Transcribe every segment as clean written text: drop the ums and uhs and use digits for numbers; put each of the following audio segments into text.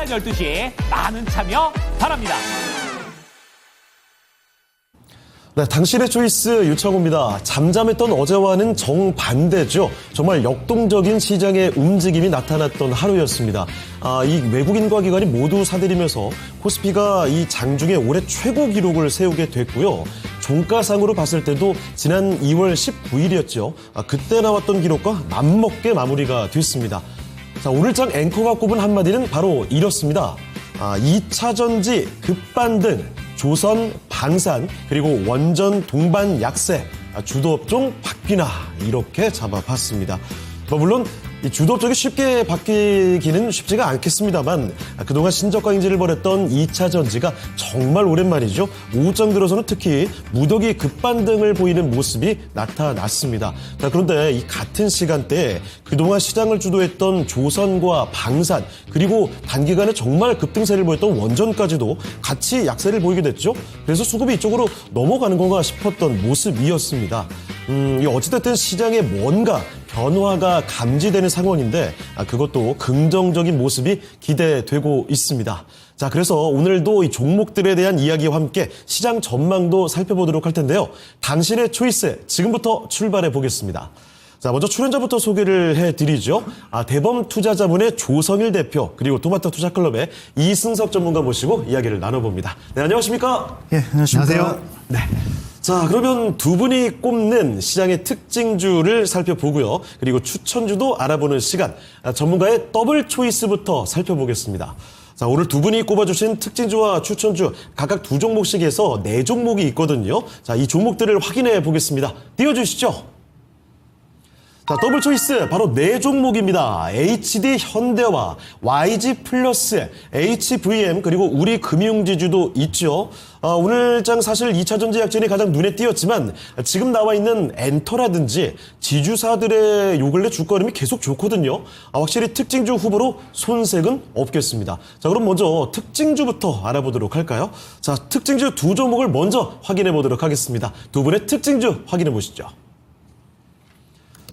12시 많은 참여 바랍니다. 네, 당신의 초이스 유창호입니다. 잠잠했던 어제와는 정반대죠. 정말 역동적인 시장의 움직임이 나타났던 하루였습니다. 이 외국인과 기관이 모두 사들이면서 코스피가 이 장중에 올해 최고 기록을 세우게 됐고요. 종가상으로 봤을 때도 지난 2월 19일이었죠. 그때 나왔던 기록과 맞먹게 마무리가 됐습니다. 자, 오늘장 앵커가 꼽은 한마디는 바로 이렇습니다. 2차전지 급반등, 조선, 방산, 그리고 원전, 동반, 약세, 주도업종 바뀌나 이렇게 잡아봤습니다. 물론 이 주도업종이 쉽게 바뀌기는 쉽지가 않겠습니다만 그동안 신저가 인지를 벌였던 2차 전지가 정말 오랜만이죠. 오후장 들어서는 특히 무더기 급반등을 보이는 모습이 나타났습니다. 자, 그런데 이 같은 시간대에 그동안 시장을 주도했던 조선과 방산 그리고 단기간에 정말 급등세를 보였던 원전까지도 같이 약세를 보이게 됐죠. 그래서 수급이 이쪽으로 넘어가는 건가 싶었던 모습이었습니다. 어찌됐든 시장에 뭔가 변화가 감지되는 상황인데 그것도 긍정적인 모습이 기대되고 있습니다. 자, 그래서 오늘도 이 종목들에 대한 이야기와 함께 시장 전망도 살펴보도록 할 텐데요. 당신의 초이스 지금부터 출발해 보겠습니다. 자, 먼저 출연자부터 소개를 해드리죠. 대범 투자자분의 조성일 대표 그리고 토마토 투자클럽의 이승석 전문가 모시고 이야기를 나눠봅니다. 네, 안녕하십니까? 예, 안녕하세요. 네. 자, 그러면 두 분이 꼽는 시장의 특징주를 살펴보고요. 그리고 추천주도 알아보는 시간, 전문가의 더블 초이스부터 살펴보겠습니다. 자, 오늘 두 분이 꼽아주신 특징주와 추천주 각각 두 종목씩 해서 네 종목이 있거든요. 자, 이 종목들을 확인해 보겠습니다. 띄워주시죠. 자, 더블 초이스 바로 네 종목입니다. HD 현대화, YG 플러스, HVM 그리고 우리금융지주도 있죠. 오늘장 사실 2차전지 약진이 가장 눈에 띄었지만 지금 나와 있는 엔터라든지 지주사들의 요 근래 주가흐름이 계속 좋거든요. 확실히 특징주 후보로 손색은 없겠습니다. 자, 그럼 먼저 특징주부터 알아보도록 할까요? 자, 특징주 두 종목을 먼저 확인해 보도록 하겠습니다. 두 분의 특징주 확인해 보시죠.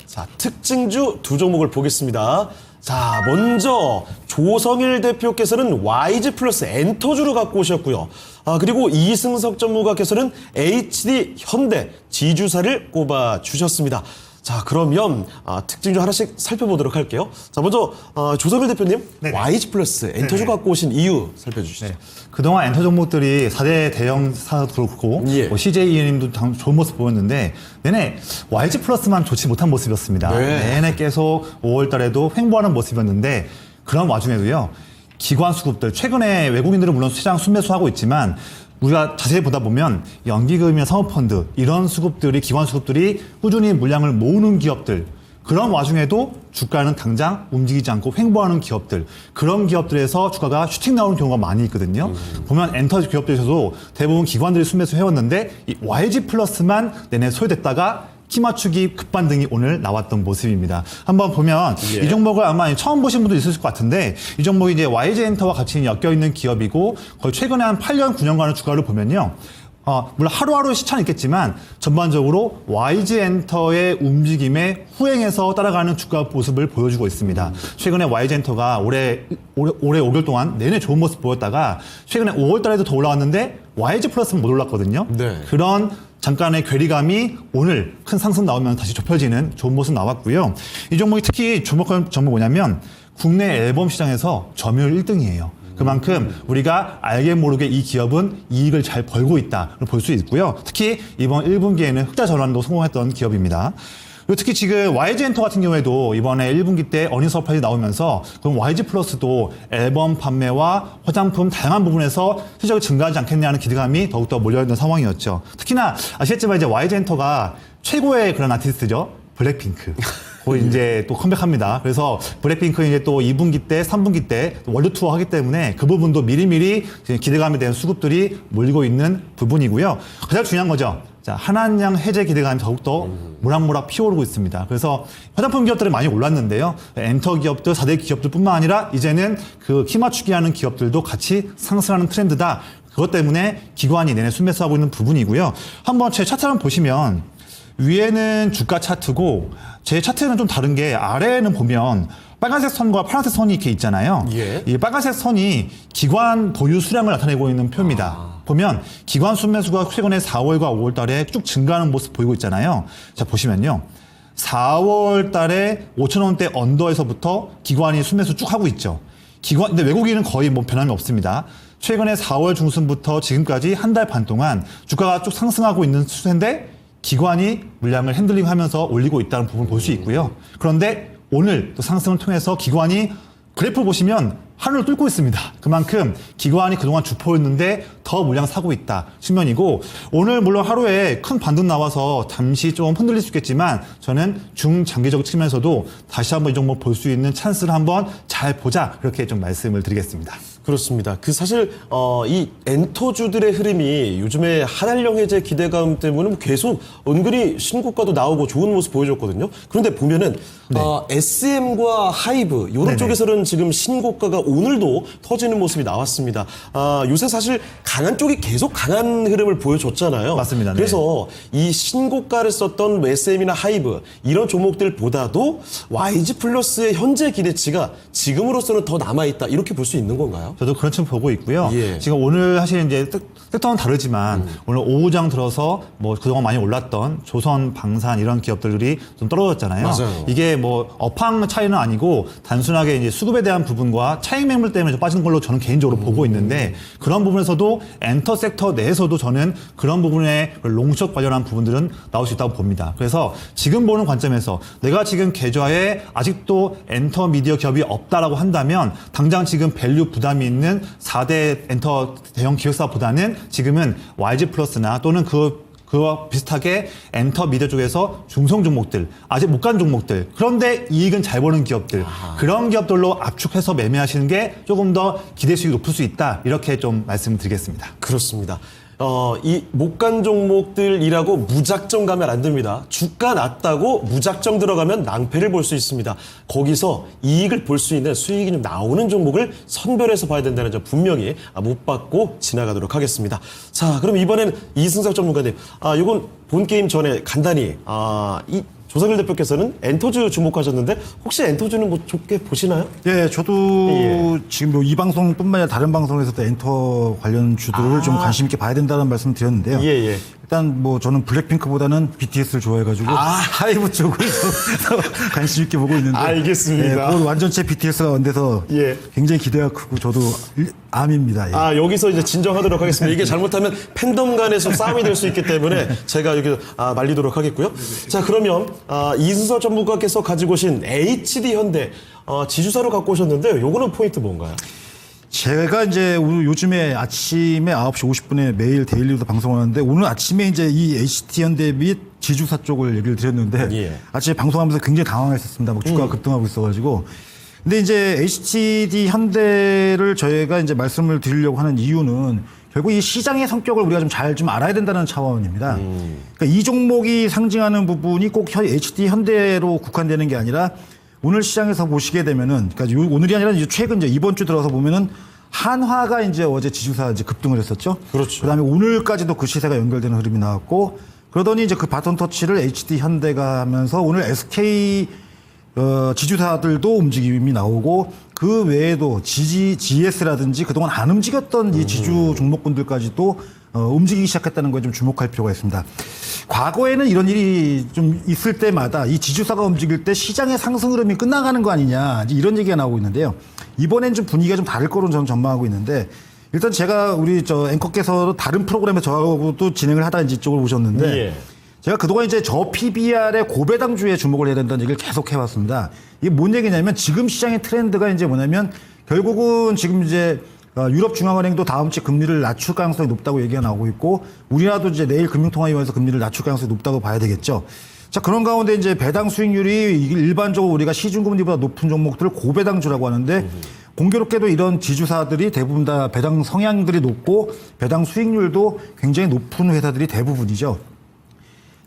자, 특징주 두 종목을 보겠습니다. 자, 먼저 조성일 대표께서는 YG 플러스 엔터주로 갖고 오셨고요. 그리고 이승석 전문가께서는 HD 현대 지주사를 꼽아 주셨습니다. 자, 그러면 특징주 하나씩 살펴보도록 할게요. 자, 먼저 조성일 대표님, 네네. YG 플러스 엔터주 네네. 갖고 오신 이유 살펴주시죠. 네. 그동안 엔터 종목들이 4대 대형사도 그렇고 예. CJENM도 좋은 모습 보였는데 내내 YG 플러스만 좋지 못한 모습이었습니다. 네. 내내 계속 5월 달에도 횡보하는 모습이었는데 그런 와중에도요. 기관 수급들, 최근에 외국인들은 물론 시장 순매수하고 있지만 우리가 자세히 보다 보면 연기금이나 사모펀드 이런 수급들이 기관 수급들이 꾸준히 물량을 모으는 기업들 그런 와중에도 주가는 당장 움직이지 않고 횡보하는 기업들 그런 기업들에서 주가가 슈팅 나오는 경우가 많이 있거든요. 보면 엔터 기업들에서도 대부분 기관들이 순매수 해왔는데 이 YG 플러스만 내내 소외됐다가 키 맞추기 급반등이 오늘 나왔던 모습입니다. 한번 보면 예. 이 종목을 아마 처음 보신 분도 있으실 것 같은데 이 종목이 이제 YG 엔터와 같이 엮여있는 기업이고 거의 최근에 한 8년, 9년간의 주가를 보면요. 물론 하루하루 시차는 있겠지만 전반적으로 YG 엔터의 움직임에 후행해서 따라가는 주가 모습을 보여주고 있습니다. 최근에 YG 엔터가 올해 5개월 동안 내내 좋은 모습 보였다가 최근에 5월 달에도 더 올라왔는데 YG 플러스는 못 올랐거든요. 네. 그런 잠깐의 괴리감이 오늘 큰 상승 나오면 다시 좁혀지는 좋은 모습 나왔고요. 이 종목이 특히 주목할 점은 뭐냐면 국내 앨범 시장에서 점유율 1등이에요. 그만큼 우리가 알게 모르게 이 기업은 이익을 잘 벌고 있다를 볼 수 있고요. 특히 이번 1분기에는 흑자 전환도 성공했던 기업입니다. 그리고 특히 지금 YG 엔터 같은 경우에도 이번에 1분기 때 어닝 서프라이즈 나오면서 그럼 YG 플러스도 앨범 판매와 화장품 다양한 부분에서 실적이 증가하지 않겠냐는 기대감이 더욱더 몰려있는 상황이었죠. 특히나 아시겠지만 이제 YG 엔터가 최고의 그런 아티스트죠. 블랙핑크. 거의 이제 또 컴백합니다. 그래서 블랙핑크 이제 또 2분기 때, 3분기 때 월드 투어 하기 때문에 그 부분도 미리미리 기대감에 대한 수급들이 몰리고 있는 부분이고요. 가장 중요한 거죠. 자, 한한양 해제 기대감이 더욱더 모락모락 피어오르고 있습니다. 그래서 화장품 기업들은 많이 올랐는데요. 엔터 기업들, 4대 기업들뿐만 아니라 이제는 그 키 맞추기 하는 기업들도 같이 상승하는 트렌드다. 그것 때문에 기관이 내내 순매수하고 있는 부분이고요. 한번 제 차트 한번 보시면 위에는 주가 차트고 제 차트는 좀 다른 게 아래에는 보면 빨간색 선과 파란색 선이 이렇게 있잖아요. 예. 이 빨간색 선이 기관 보유 수량을 나타내고 있는 표입니다. 보면 기관 순매수가 최근에 4월과 5월 달에 쭉 증가하는 모습 보이고 있잖아요. 자, 보시면요. 4월 달에 5,000원대 언더에서부터 기관이 순매수 쭉 하고 있죠. 근데 외국인은 거의 뭐 변함이 없습니다. 최근에 4월 중순부터 지금까지 한 달 반 동안 주가가 쭉 상승하고 있는 추세인데 기관이 물량을 핸들링하면서 올리고 있다는 부분을 볼 수 있고요. 그런데 오늘 또 상승을 통해서 기관이 그래프 보시면 하늘을 뚫고 있습니다. 그만큼 기관이 그동안 주포였는데 더 물량 사고 있다 측면이고, 오늘 물론 하루에 큰 반등 나와서 잠시 좀 흔들릴 수 있겠지만 저는 중장기적 측면에서도 다시 한번 이 종목 볼 수 있는 찬스를 한번 잘 보자, 그렇게 좀 말씀을 드리겠습니다. 그렇습니다. 사실 이 엔터주들의 흐름이 요즘에 한알령 해제 기대감 때문에 계속 은근히 신고가도 나오고 좋은 모습 보여줬거든요. 그런데 보면은 SM과 하이브 이런 네네. 쪽에서는 지금 신고가가 오늘도 터지는 모습이 나왔습니다. 요새 사실 강한 쪽이 계속 강한 흐름을 보여줬잖아요. 맞습니다. 네. 그래서 이 신고가를 썼던 SM이나 하이브 이런 종목들보다도 YG 플러스의 현재 기대치가 지금으로서는 더 남아있다, 이렇게 볼 수 있는 건가요? 저도 그런 측면 보고 있고요. 예. 지금 오늘 사실 이제 섹터는 다르지만 오늘 오후장 들어서 뭐 그동안 많이 올랐던 조선, 방산 이런 기업들이 좀 떨어졌잖아요. 맞아요. 이게 뭐 업황 차이는 아니고 단순하게 이제 수급에 대한 부분과 차익 매물 때문에 좀 빠진 걸로 저는 개인적으로 보고 있는데, 그런 부분에서도 엔터 섹터 내에서도 저는 그런 부분에 롱숏 관련한 부분들은 나올 수 있다고 봅니다. 그래서 지금 보는 관점에서 내가 지금 계좌에 아직도 엔터 미디어 기업이 없다라고 한다면 당장 지금 밸류 부담이 있는 4대 엔터 대형 기획사보다는 지금은 YG 플러스나 또는 그와 비슷하게 엔터 미디어 쪽에서 중성 종목들, 아직 못 간 종목들, 그런데 이익은 잘 버는 기업들, 그런 기업들로 압축해서 매매하시는 게 조금 더 기대 수익이 높을 수 있다, 이렇게 좀 말씀드리겠습니다. 그렇습니다. 이 못 간 종목들이라고 무작정 가면 안 됩니다. 주가 낮다고 무작정 들어가면 낭패를 볼 수 있습니다. 거기서 이익을 볼 수 있는, 수익이 좀 나오는 종목을 선별해서 봐야 된다는 점 분명히 못 받고 지나가도록 하겠습니다. 자, 그럼 이번에는 이승석 전문가님, 이건 본 게임 전에 간단히 이 조성일 대표께서는 엔터주 주목하셨는데 혹시 엔터주는 뭐 좋게 보시나요? 예, 저도 지금 뭐 이 방송뿐만 아니라 다른 방송에서도 엔터 관련 주들을 좀 관심 있게 봐야 된다는 말씀 드렸는데요. 예. 일단 뭐 저는 블랙핑크보다는 BTS를 좋아해가지고 하이브 쪽을 더 관심 있게 보고 있는데. 알겠습니다. 예, 그건 완전체 BTS가 온데서 예. 굉장히 기대가 크고 저도 암입니다. 예. 여기서 이제 진정하도록 하겠습니다. 이게 잘못하면 팬덤 간의 좀 싸움이 될 수 있기 때문에 제가 여기서 말리도록 하겠고요. 자, 그러면 이승석 전문가께서 가지고 오신 HD 현대 지주사로 갖고 오셨는데 요거는 포인트 뭔가요? 제가 이제 오늘 요즘에 아침에 9시 50분에 매일 데일리도 방송하는데, 오늘 아침에 이제 이 HT현대 및 지주사 쪽을 얘기를 드렸는데 예. 아침에 방송하면서 굉장히 당황했었습니다. 막 주가가 급등하고 있어가지고. 근데 이제 HTD 현대를 저희가 이제 말씀을 드리려고 하는 이유는 결국 이 시장의 성격을 우리가 좀 잘 좀 알아야 된다는 차원입니다. 그러니까 이 종목이 상징하는 부분이 꼭 HD 현대로 국한되는 게 아니라, 오늘 시장에서 보시게 되면은, 그러니까 오늘이 아니라 이제 최근 이제 이번 주 들어서 보면은 한화가 이제 어제 지주사 이제 급등을 했었죠. 그렇죠. 그다음에 오늘까지도 그 시세가 연결되는 흐름이 나왔고, 그러더니 이제 그 바톤 터치를 HD 현대가 하면서 오늘 SK 지주사들도 움직임이 나오고, 그 외에도 GS라든지 그동안 안 움직였던 이 지주 종목군들까지도 움직이기 시작했다는 거에 좀 주목할 필요가 있습니다. 과거에는 이런 일이 좀 있을 때마다 이 지주사가 움직일 때 시장의 상승 흐름이 끝나가는 거 아니냐, 이제 이런 얘기가 나오고 있는데요. 이번엔 좀 분위기가 좀 다를 거로 저는 전망하고 있는데, 일단 제가 우리 앵커께서 다른 프로그램에 저하고도 진행을 하다 이제 이쪽을 오셨는데, 예. 제가 그동안 이제 저 PBR의 고배당주에 주목을 해야 된다는 얘기를 계속 해왔습니다. 이게 뭔 얘기냐면, 지금 시장의 트렌드가 이제 뭐냐면, 결국은 지금 이제 유럽 중앙은행도 다음 주에 금리를 낮출 가능성이 높다고 얘기가 나오고 있고, 우리나라도 이제 내일 금융통화위원회에서 금리를 낮출 가능성이 높다고 봐야 되겠죠. 자, 그런 가운데 이제 배당 수익률이 일반적으로 우리가 시중금리보다 높은 종목들을 고배당주라고 하는데, 공교롭게도 이런 지주사들이 대부분 다 배당 성향들이 높고 배당 수익률도 굉장히 높은 회사들이 대부분이죠.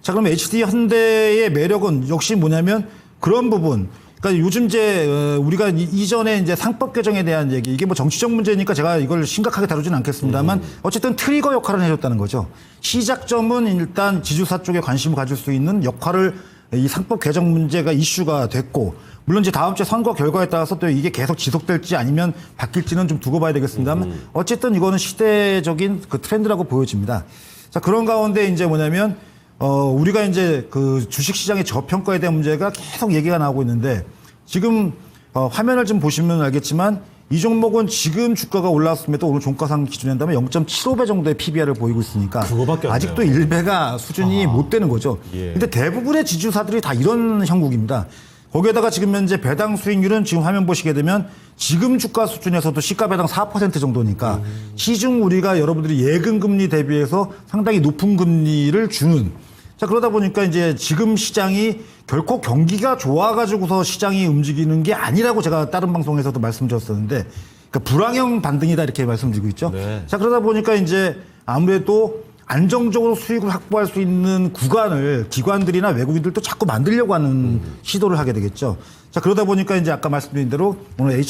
자, 그럼 HD 현대의 매력은 역시 뭐냐면 그런 부분. 그러니까 요즘 이제 우리가 이전에 이제 상법 개정에 대한 얘기, 이게 뭐 정치적 문제니까 제가 이걸 심각하게 다루지는 않겠습니다만 어쨌든 트리거 역할을 해줬다는 거죠. 시작점은 일단 지주사 쪽에 관심을 가질 수 있는 역할을 이 상법 개정 문제가 이슈가 됐고, 물론 이제 다음 주에 선거 결과에 따라서 또 이게 계속 지속될지 아니면 바뀔지는 좀 두고 봐야 되겠습니다만 어쨌든 이거는 시대적인 그 트렌드라고 보여집니다. 자, 그런 가운데 이제 뭐냐면 우리가 이제 그 주식 시장의 저평가에 대한 문제가 계속 얘기가 나오고 있는데 지금 화면을 좀 보시면 알겠지만 이 종목은 지금 주가가 올라왔음에도 오늘 종가상 기준에 한다면 0.75배 정도의 PBR을 보이고 있으니까 그거밖에 안 아직도 1배가 수준이 못 되는 거죠. 근데 대부분의 지주사들이 다 이런 형국입니다. 거기에다가 지금 현재 배당 수익률은 지금 화면 보시게 되면 지금 주가 수준에서도 시가 배당 4% 정도니까 시중 우리가 여러분들이 예금 금리 대비해서 상당히 높은 금리를 주는 자, 그러다 보니까 이제 지금 시장이 결코 경기가 좋아가지고서 시장이 움직이는 게 아니라고 제가 다른 방송에서도 말씀드렸었는데, 그러니까 불황형 반등이다 이렇게 말씀드리고 있죠. 네. 자, 그러다 보니까 이제 아무래도 안정적으로 수익을 확보할 수 있는 구간을 기관들이나 외국인들도 자꾸 만들려고 하는 시도를 하게 되겠죠. 자, 그러다 보니까 이제 아까 말씀드린 대로 오늘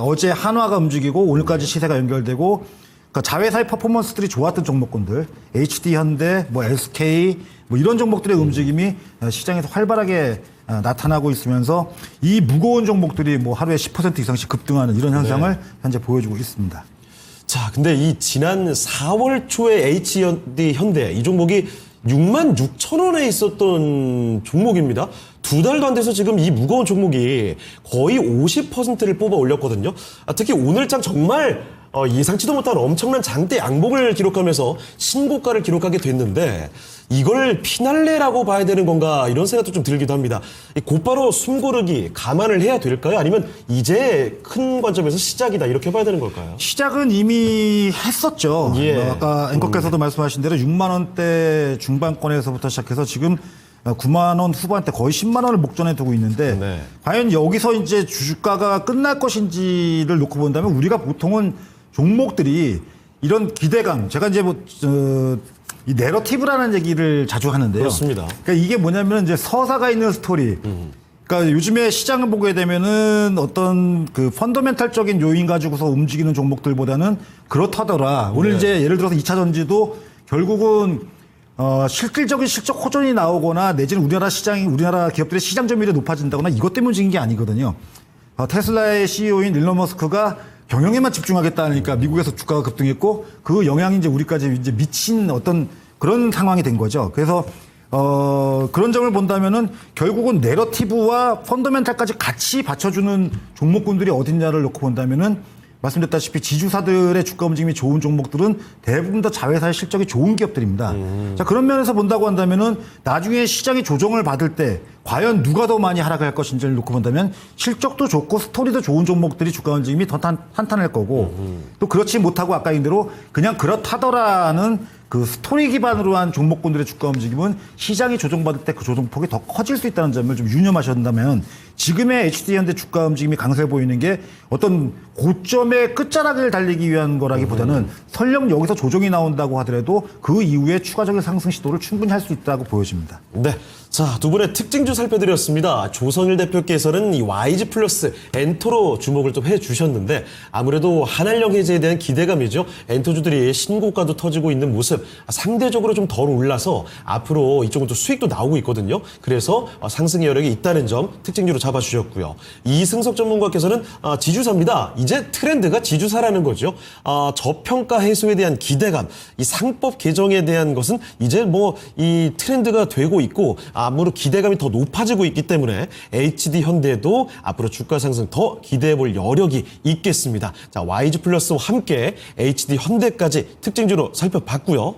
어제 한화가 움직이고 오늘까지 시세가 연결되고 그러니까 자회사의 퍼포먼스들이 좋았던 종목군들, HD 현대, 뭐 SK, 뭐 이런 종목들의 움직임이 시장에서 활발하게 나타나고 있으면서 이 무거운 종목들이 뭐 하루에 10% 이상씩 급등하는 이런 현상을 현재 보여주고 있습니다. 자, 근데 이 지난 4월 초에 HD 현대 이 종목이 66,000원에 있었던 종목입니다. 두 달도 안 돼서 지금 이 무거운 종목이 거의 50%를 뽑아 올렸거든요. 특히 오늘장 정말 예상치도 못한 엄청난 장대 양봉을 기록하면서 신고가를 기록하게 됐는데 이걸 피날레라고 봐야 되는 건가 이런 생각도 좀 들기도 합니다. 곧바로 숨고르기 감안을 해야 될까요? 아니면 이제 큰 관점에서 시작이다 이렇게 봐야 되는 걸까요? 시작은 이미 했었죠. 예. 아까 앵커께서도 말씀하신 대로 6만 원대 중반권에서부터 시작해서 지금 9만 원 후반대 거의 10만 원을 목전에 두고 있는데 네. 과연 여기서 이제 주가가 끝날 것인지를 놓고 본다면 우리가 보통은 종목들이 이런 기대감 제가 이제 이 내러티브라는 얘기를 자주 하는데요. 그렇습니다. 그러니까 이게 뭐냐면 이제 서사가 있는 스토리. 그러니까 요즘에 시장을 보게 되면은 어떤 그 펀더멘탈적인 요인 가지고서 움직이는 종목들보다는 그렇다더라. 오늘 이제 예를 들어서 2차 전지도 결국은 실질적인 실적 호전이 나오거나 내지는 우리나라 기업들의 시장 점유율이 높아진다거나 이것 때문에 움직인 게 아니거든요. 테슬라의 CEO인 일론 머스크가 경영에만 집중하겠다니까 미국에서 주가가 급등했고 그 영향이 이제 우리까지 이제 미친 어떤 그런 상황이 된 거죠. 그래서 그런 점을 본다면은 결국은 내러티브와 펀더멘탈까지 같이 받쳐주는 종목군들이 어딨냐를 놓고 본다면은 말씀드렸다시피 지주사들의 주가 움직임이 좋은 종목들은 대부분 다 자회사의 실적이 좋은 기업들입니다. 자, 그런 면에서 본다고 한다면은 나중에 시장이 조정을 받을 때 과연 누가 더 많이 하락할 것인지를 놓고 본다면 실적도 좋고 스토리도 좋은 종목들이 주가 움직임이 더 탄탄할 거고 또 그렇지 못하고 아까 얘기한 대로 그냥 그렇다더라는 그 스토리 기반으로 한 종목군들의 주가 움직임은 시장이 조정받을 때 그 조정폭이 더 커질 수 있다는 점을 좀 유념하셔야 된다면 지금의 HD현대 주가 움직임이 강세 보이는 게 어떤 고점의 끝자락을 달리기 위한 거라기보다는 설령 여기서 조정이 나온다고 하더라도 그 이후에 추가적인 상승 시도를 충분히 할 수 있다고 보여집니다. 네. 자, 두 분의 특징주 살펴드렸습니다. 조성일 대표께서는 이 YG 플러스 엔터로 주목을 좀 해주셨는데 아무래도 한한령 해제에 대한 기대감이죠. 엔터주들이 신고가도 터지고 있는 모습 상대적으로 좀 덜 올라서 앞으로 이쪽은 또 수익도 나오고 있거든요. 그래서 상승의 여력이 있다는 점 특징주로 잡아주셨고요. 이승석 전문가께서는 지주사입니다. 이제 트렌드가 지주사라는 거죠. 저평가 해소에 대한 기대감, 이 상법 개정에 대한 것은 이제 뭐 이 트렌드가 되고 있고 아무로 기대감이 더 높아지고 있기 때문에 HD 현대도 앞으로 주가 상승 더 기대해 볼 여력이 있겠습니다. 자, YG 플러스와 함께 HD 현대까지 특징주로 살펴봤고요.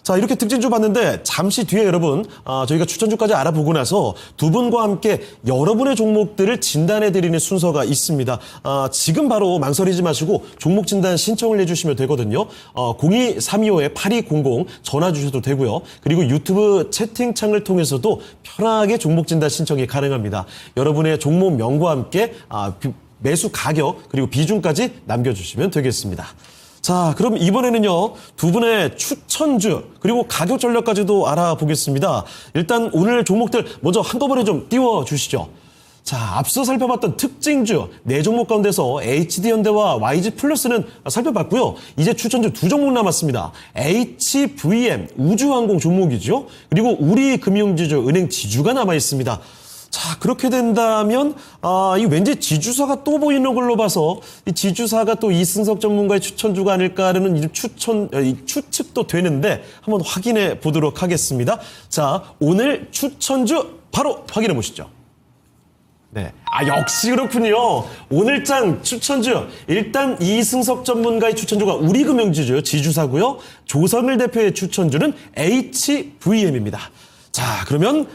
자, 이렇게 특징주 봤는데 잠시 뒤에 여러분 저희가 추천주까지 알아보고 나서 두 분과 함께 여러분의 종목들을 진단해드리는 순서가 있습니다. 지금 바로 망설이지 마시고 종목 진단 신청을 해주시면 되거든요. 02-325-8200 전화 주셔도 되고요. 그리고 유튜브 채팅창을 통해서도 편하게 종목 진단 신청이 가능합니다. 여러분의 종목명과 함께 매수 가격 그리고 비중까지 남겨주시면 되겠습니다. 자, 그럼 이번에는요, 두 분의 추천주, 그리고 가격 전략까지도 알아보겠습니다. 일단 오늘 종목들 먼저 한꺼번에 좀 띄워주시죠. 자, 앞서 살펴봤던 특징주, 네 종목 가운데서 HD현대와 YG 플러스는 살펴봤고요. 이제 추천주 두 종목 남았습니다. HVM, 우주항공 종목이죠. 그리고 우리금융지주, 은행지주가 남아있습니다. 자, 그렇게 된다면, 이 왠지 지주사가 또 보이는 걸로 봐서, 이 지주사가 또 이승석 전문가의 추천주가 아닐까라는 추측도 되는데, 한번 확인해 보도록 하겠습니다. 자, 오늘 추천주 바로 확인해 보시죠. 네. 역시 그렇군요. 오늘장 추천주. 일단 이승석 전문가의 추천주가 우리금융주죠. 지주사고요. 조성일 대표의 추천주는 HVM입니다. 자, 그러면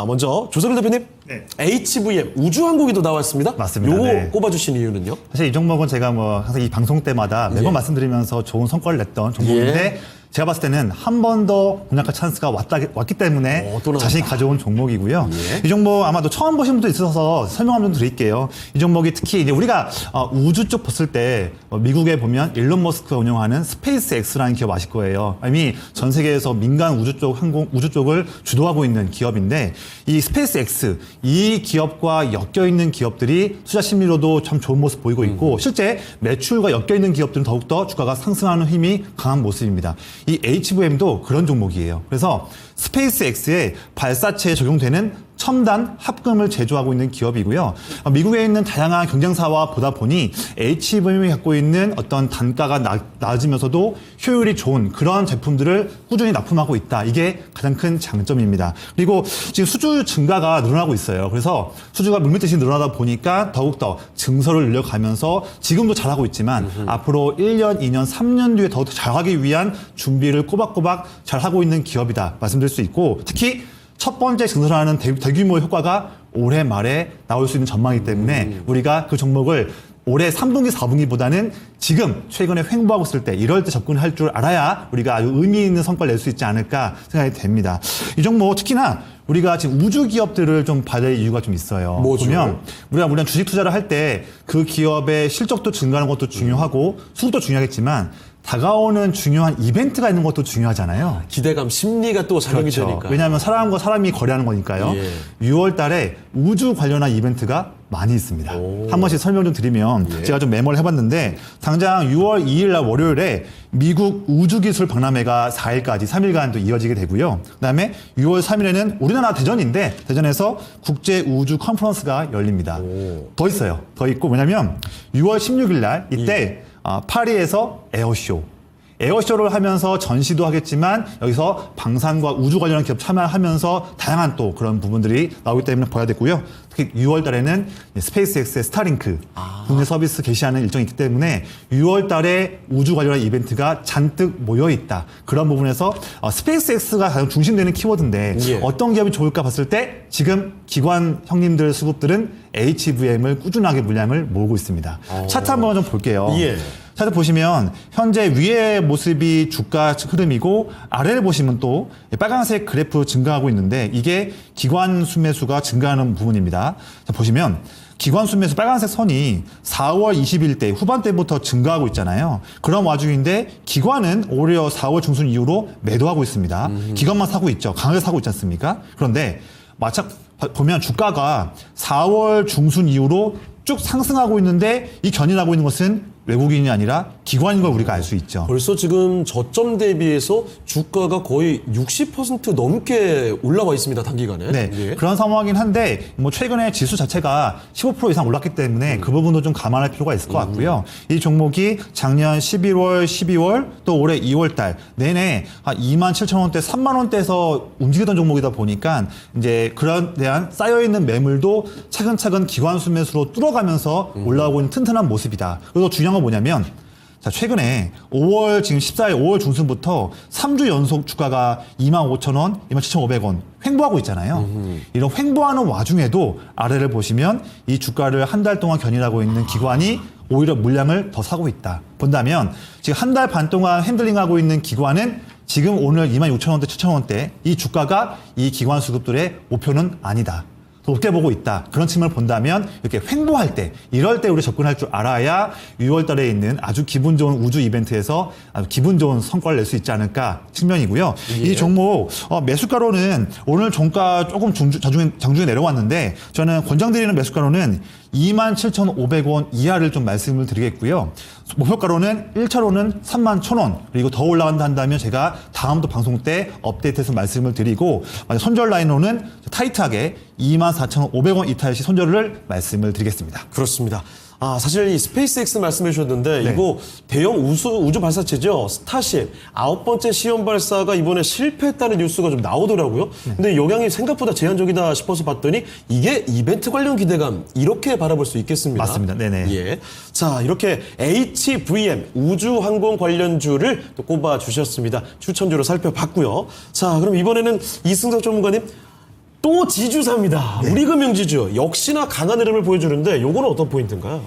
먼저 조성일 대표님. 네. HVM 우주항공기도 나왔습니다. 맞습니다. 요거 네. 꼽아주신 이유는요? 사실 이 종목은 제가 항상 이 방송 때마다 매번 말씀드리면서 좋은 성과를 냈던 종목인데 제가 봤을 때는 한 번 더 공략할 찬스가 왔기 때문에 또 나왔다. 자신이 가져온 종목이고요. 이 종목 아마도 처음 보신 분도 있어서 설명 한번 드릴게요. 이 종목이 특히 이제 우리가 우주 쪽 봤을 때 미국에 보면 일론 머스크가 운영하는 스페이스 X라는 기업 아실 거예요. 이미 전 세계에서 민간 우주 쪽을 주도하고 있는 기업인데 이 스페이스 X 이 기업과 엮여 있는 기업들이 투자 심리로도 참 좋은 모습 보이고 있고 실제 매출과 엮여 있는 기업들은 더욱더 주가가 상승하는 힘이 강한 모습입니다. 이 HVM도 그런 종목이에요. 그래서 스페이스 X의 발사체에 적용되는 첨단 합금을 제조하고 있는 기업이고요. 미국에 있는 다양한 경쟁사와 보다 보니 HVM이 갖고 있는 어떤 단가가 낮으면서도 효율이 좋은 그런 제품들을 꾸준히 납품하고 있다. 이게 가장 큰 장점입니다. 그리고 지금 수주 증가가 늘어나고 있어요. 그래서 수주가 물밀듯이 늘어나다 보니까 더욱더 증설을 늘려가면서 지금도 잘하고 있지만 앞으로 1년, 2년, 3년 뒤에 더 잘하기 위한 준비를 꼬박꼬박 잘하고 있는 기업이다. 말씀드릴 수 있고 특히 첫 번째 증설하는 대규모 효과가 올해 말에 나올 수 있는 전망이기 때문에 우리가 그 종목을 올해 3분기, 4분기보다는 지금 최근에 횡보하고 있을 때 이럴 때 접근할 줄 알아야 우리가 아주 의미 있는 성과를 낼 수 있지 않을까 생각이 됩니다. 이 종목 특히나 우리가 지금 우주 기업들을 좀 봐야 될 이유가 좀 있어요. 뭐죠? 보면 우리가 주식 투자를 할 때 그 기업의 실적도 증가하는 것도 중요하고 수익도 중요하겠지만 다가오는 중요한 이벤트가 있는 것도 중요하잖아요. 기대감, 심리가 또 작용이 그렇죠. 되니까. 왜냐하면 사람과 사람이 거래하는 거니까요. 6월 달에 우주 관련한 이벤트가 많이 있습니다. 한 번씩 설명 좀 드리면 제가 좀 메모를 해봤는데 당장 6월 2일 날 월요일에 미국 우주기술 박람회가 4일까지 3일간 또 이어지게 되고요. 그다음에 6월 3일에는 우리나라 대전인데 대전에서 국제우주 컨퍼런스가 열립니다. 더 있어요. 더 있고 뭐냐면 6월 16일 날 이때 파리에서 에어쇼를 하면서 전시도 하겠지만 여기서 방산과 우주 관련한 기업 참여하면서 다양한 또 그런 부분들이 나오기 때문에 봐야 되고요. 특히 6월 달에는 스페이스X의 스타링크 국내 서비스 개시하는 일정이 있기 때문에 6월 달에 우주 관련한 이벤트가 잔뜩 모여 있다. 그런 부분에서 스페이스X가 가장 중심되는 키워드인데 어떤 기업이 좋을까 봤을 때 지금 기관 형님들 수급들은 HVM을 꾸준하게 물량을 모으고 있습니다. 차트 한번 좀 볼게요. 차트 보시면 현재 위의 모습이 주가 흐름이고 아래를 보시면 또 빨간색 그래프 증가하고 있는데 이게 기관 순매수가 증가하는 부분입니다. 자, 보시면 기관 순매수 빨간색 선이 4월 20일 때 후반때부터 증가하고 있잖아요. 그런 와중인데 기관은 오히려 4월 중순 이후로 매도하고 있습니다. 기관만 사고 있죠. 강하게 사고 있지 않습니까? 그런데 마찬 보면 주가가 4월 중순 이후로 쭉 상승하고 있는데 이 견인하고 있는 것은 외국인이 아니라 기관인 걸 우리가 알 수 있죠. 벌써 지금 저점 대비해서 주가가 거의 60% 넘게 올라와 있습니다. 단기간에. 네, 그런 상황이긴 한데 뭐 최근에 지수 자체가 15% 이상 올랐기 때문에 그 부분도 좀 감안할 필요가 있을 것 같고요. 이 종목이 작년 11월, 12월 또 올해 2월 달 내내 한 27,000원대, 3만 원대에서 움직이던 종목이다 보니까 이제 그런 대한 쌓여 있는 매물도 차근차근 기관 순매수로 뚫어가면서 올라오고 있는 튼튼한 모습이다. 그리고 중요한 건 뭐냐면 자, 최근에 5월 지금 14일 5월 중순부터 3주 연속 주가가 25,000원, 27,500원 횡보하고 있잖아요. 이런 횡보하는 와중에도 아래를 보시면 이 주가를 한 달 동안 견인하고 있는 기관이 오히려 물량을 더 사고 있다. 본다면 지금 한 달 반 동안 핸들링하고 있는 기관은 지금 오늘 26,000원대, 7,000원대 이 주가가 이 기관 수급들의 목표는 아니다. 높게 보고 있다. 그런 측면을 본다면 이렇게 횡보할 때 이럴 때 우리 접근할 줄 알아야 6월 달에 있는 아주 기분 좋은 우주 이벤트에서 아주 기분 좋은 성과를 낼 수 있지 않을까 측면이고요. 이 종목 매수가로는 오늘 종가 조금 장중에 내려왔는데 저는 권장드리는 매수가로는 27,500원 이하를 좀 말씀을 드리겠고요. 목표가로는 1차로는 31,000원, 그리고 더 올라간다 한다면 제가 다음도 방송 때 업데이트해서 말씀을 드리고, 손절 라인으로는 타이트하게 24,500원 이탈 시 손절을 말씀을 드리겠습니다. 그렇습니다. 사실 이 스페이스X 말씀해 주셨는데 이거 대형 우주 발사체죠. 스타쉽 9번째 시험 발사가 이번에 실패했다는 뉴스가 좀 나오더라고요. 근데 영향이 생각보다 제한적이다 싶어서 봤더니 이게 이벤트 관련 기대감 이렇게 바라볼 수 있겠습니다. 맞습니다. 네네. 예. 자, 이렇게 HVM 우주항공 관련주를 또 꼽아 주셨습니다. 추천주로 살펴봤고요. 자, 그럼 이번에는 이승석 전문가님 또 지주사입니다. 우리금융지주 역시나 강한 흐름을 보여주는데 요거는 어떤 포인트인가요?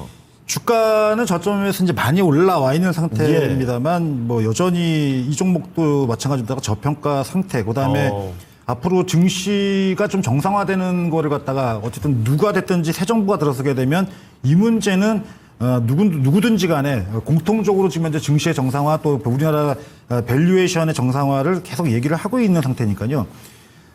주가는 저점에서 이제 많이 올라와 있는 상태입니다만 뭐 여전히 이 종목도 마찬가지로 저평가 상태. 그다음에 앞으로 증시가 좀 정상화되는 거를 갖다가 어쨌든 누가 됐든지 새 정부가 들어서게 되면 이 문제는 누구든지 간에 공통적으로 지금 현재 증시의 정상화 또 우리나라 밸류에이션의 정상화를 계속 얘기를 하고 있는 상태니까요.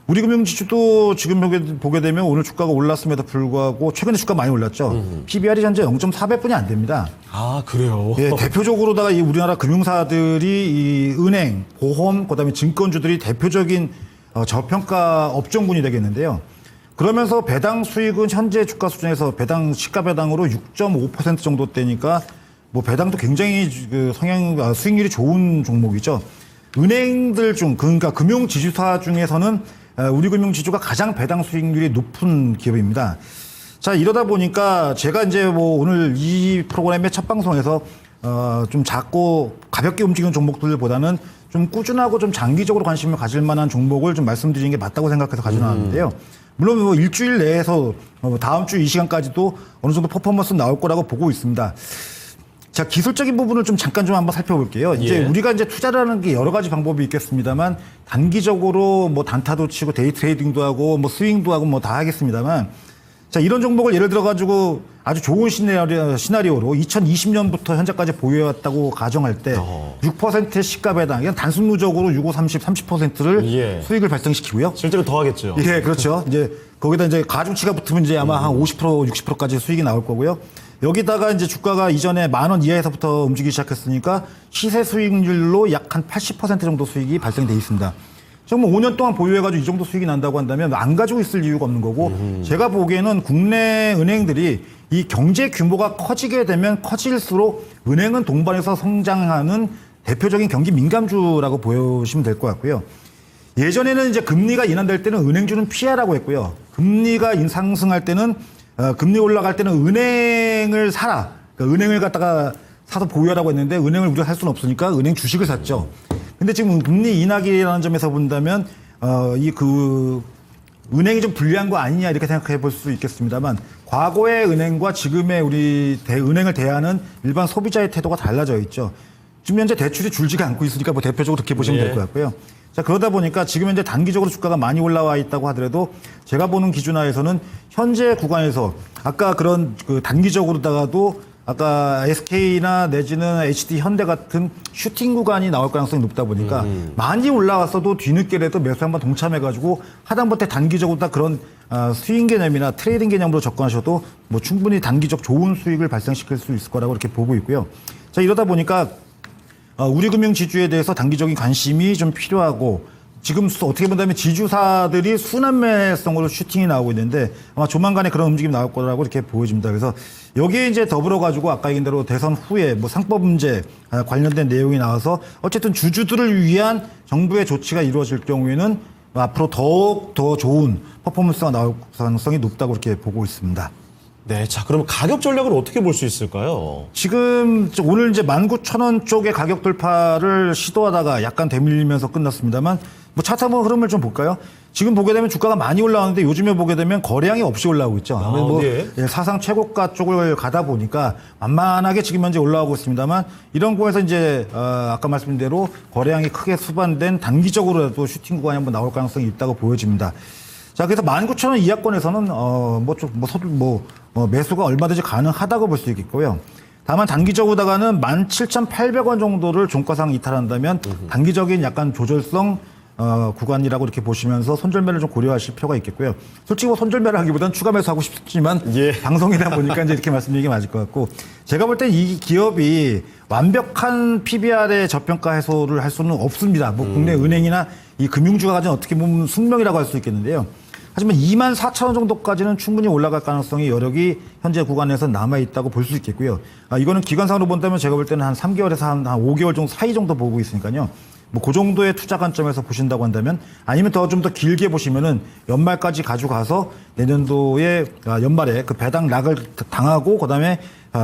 우리금융지주도 지금 보게 되면 오늘 주가가 올랐음에도 불구하고 최근에 주가 많이 올랐죠. PBR이 현재 0.4배뿐이 안 됩니다. 아, 그래요? 예, 대표적으로다가 이 우리나라 금융사들이 이 은행, 보험, 그다음에 증권주들이 대표적인 저평가 업종군이 되겠는데요. 그러면서 배당 수익은 현재 주가 수준에서 배당 시가 배당으로 6.5% 정도 되니까 뭐 배당도 굉장히 수익률이 좋은 종목이죠. 은행들 중 그러니까 금융지주사 중에서는 우리금융지주가 가장 배당 수익률이 높은 기업입니다. 자, 이러다 보니까 제가 이제 뭐 오늘 이 프로그램의 첫 방송에서 좀 작고 가볍게 움직이는 종목들보다는 좀 꾸준하고 좀 장기적으로 관심을 가질 만한 종목을 좀 말씀드리는 게 맞다고 생각해서 가져나왔는데요. 물론 뭐 일주일 내에서 다음 주 이 시간까지도 어느 정도 퍼포먼스 나올 거라고 보고 있습니다. 자, 기술적인 부분을 좀 잠깐 좀 한번 살펴볼게요. 이제 우리가 이제 투자를 하는 게 여러 가지 방법이 있겠습니다만 단기적으로 뭐 단타도 치고 데이 트레이딩도 하고 뭐 스윙도 하고 뭐 다 하겠습니다만 자, 이런 종목을 예를 들어 가지고 아주 좋은 시나리오로 2020년부터 현재까지 보유해왔다고 가정할 때 6%의 시가 배당, 그냥 단순 누적으로 6, 5, 30, 30%를 수익을 발생시키고요. 실제로 더 하겠죠. 예, 그렇죠. 이제 거기다 이제 가중치가 붙으면 이제 아마 한 50%, 60%까지 수익이 나올 거고요. 여기다가 이제 주가가 이전에 10,000원 이하에서부터 움직이기 시작했으니까 시세 수익률로 약 한 80% 정도 수익이 발생돼 있습니다. 정말 5년 동안 보유해가지고 이 정도 수익이 난다고 한다면 안 가지고 있을 이유가 없는 거고 제가 보기에는 국내 은행들이 이 경제 규모가 커지게 되면 커질수록 은행은 동반해서 성장하는 대표적인 경기 민감주라고 보시면 될 것 같고요. 예전에는 이제 금리가 인하될 때는 은행주는 피하라고 했고요. 금리가 상승할 때는 금리 올라갈 때는 은행을 사라. 그러니까 은행을 갖다가 사서 보유하라고 했는데 은행을 우리가 살 수는 없으니까 은행 주식을 샀죠. 근데 지금 금리 인하기라는 점에서 본다면 은행이 좀 불리한 거 아니냐 이렇게 생각해 볼 수 있겠습니다만 과거의 은행과 지금의 우리 은행을 대하는 일반 소비자의 태도가 달라져 있죠. 지금 현재 대출이 줄지가 않고 있으니까 뭐 대표적으로 그렇게 보시면 될 것 같고요. 자, 그러다 보니까 지금 현재 단기적으로 주가가 많이 올라와 있다고 하더라도 제가 보는 기준하에서는 현재 구간에서 아까 그런 단기적으로다가도 아까 SK나 내지는 HD 현대 같은 슈팅 구간이 나올 가능성이 높다 보니까 많이 올라왔어도 뒤늦게라도 매수 한번 동참해가지고 하다못해 단기적으로 다 그런 스윙 개념이나 트레이딩 개념으로 접근하셔도 뭐 충분히 단기적 좋은 수익을 발생시킬 수 있을 거라고 이렇게 보고 있고요. 자, 이러다 보니까 우리금융지주에 대해서 단기적인 관심이 좀 필요하고 지금 어떻게 본다면 지주사들이 순환매성으로 슈팅이 나오고 있는데 아마 조만간에 그런 움직임이 나올 거라고 이렇게 보여집니다. 그래서 여기에 이제 더불어가지고 아까 얘기한 대로 대선 후에 뭐 상법 문제 관련된 내용이 나와서 어쨌든 주주들을 위한 정부의 조치가 이루어질 경우에는 앞으로 더욱 더 좋은 퍼포먼스가 나올 가능성이 높다고 이렇게 보고 있습니다. 네, 자, 그럼 가격 전략을 어떻게 볼 수 있을까요? 지금 오늘 이제 19,000원 쪽의 가격 돌파를 시도하다가 약간 되밀리면서 끝났습니다만 뭐 차트 한번 흐름을 좀 볼까요? 지금 보게 되면 주가가 많이 올라오는데 요즘에 보게 되면 거래량이 없이 올라오고 있죠. 뭐 사상 최고가 쪽을 가다 보니까 만만하게 지금 현재 올라오고 있습니다만 이런 곳에서 이제 아까 말씀드린 대로 거래량이 크게 수반된 단기적으로라도 슈팅 구간이 한번 나올 가능성이 있다고 보여집니다. 자, 그래서 19,000원 이하권에서는 매수가 얼마든지 가능하다고 볼 수 있겠고요. 다만 단기적으로다가는 17,800원 정도를 종가상 이탈한다면 단기적인 약간 조절성 구간이라고 이렇게 보시면서 손절매를 좀 고려하실 필요가 있겠고요. 솔직히 뭐 손절매를 하기보다는 추가 매수하고 싶지만 방송이다 보니까 이제 이렇게 말씀드리는 게 맞을 것 같고 제가 볼 땐 이 기업이 완벽한 PBR의 저평가 해소를 할 수는 없습니다. 뭐 국내 은행이나 이 금융주가 가진 어떻게 보면 숙명이라고 할 수 있겠는데요. 하지만 24,000원 정도까지는 충분히 올라갈 가능성이 여력이 현재 구간에서 남아있다고 볼 수 있겠고요. 이거는 기관상으로 본다면 제가 볼 때는 한 3개월에서 한 5개월 정도 사이 정도 보고 있으니까요. 뭐 그 정도의 투자 관점에서 보신다고 한다면 아니면 좀 더 길게 보시면은 연말까지 가져가서 내년도에 연말에 그 배당 락을 당하고 그다음에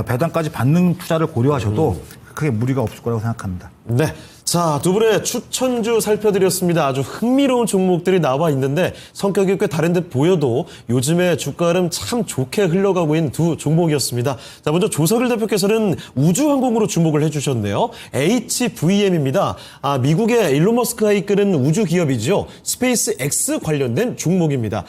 배당까지 받는 투자를 고려하셔도 크게 무리가 없을 거라고 생각합니다. 네. 자, 두 분의 추천주 살펴드렸습니다. 아주 흥미로운 종목들이 나와 있는데 성격이 꽤 다른 듯 보여도 요즘에 주가 흐름 참 좋게 흘러가고 있는 두 종목이었습니다. 자, 먼저 조석일 대표께서는 우주항공으로 주목을 해주셨네요. HVM입니다. 미국의 일론 머스크가 이끄는 우주 기업이죠. 스페이스 X 관련된 종목입니다.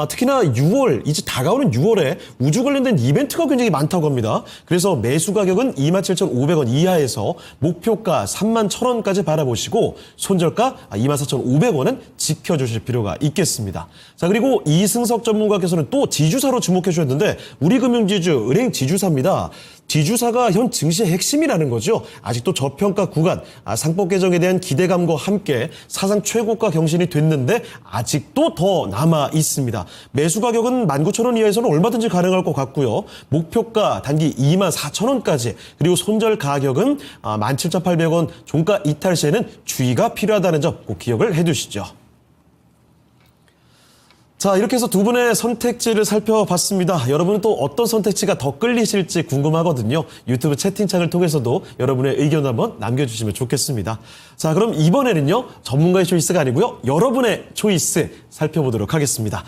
특히나 6월, 이제 다가오는 6월에 우주 관련된 이벤트가 굉장히 많다고 합니다. 그래서 매수 가격은 27,500원 이하에서 목표가 31,000원까지 바라보시고 손절가 24,500원은 지켜주실 필요가 있겠습니다. 자, 그리고 이승석 전문가께서는 또 지주사로 주목해 주셨는데 우리금융지주 은행 지주사입니다. 지주사가 현 증시의 핵심이라는 거죠. 아직도 저평가 구간, 상법 개정에 대한 기대감과 함께 사상 최고가 경신이 됐는데 아직도 더 남아 있습니다. 매수 가격은 19,000원 이하에서는 얼마든지 가능할 것 같고요. 목표가 단기 24,000원까지 그리고 손절 가격은 17,800원 종가 이탈 시에는 주의가 필요하다는 점 꼭 기억을 해두시죠. 자, 이렇게 해서 두 분의 선택지를 살펴봤습니다. 여러분은 또 어떤 선택지가 더 끌리실지 궁금하거든요. 유튜브 채팅창을 통해서도 여러분의 의견 한번 남겨주시면 좋겠습니다. 자, 그럼 이번에는요, 전문가의 초이스가 아니고요, 여러분의 초이스 살펴보도록 하겠습니다.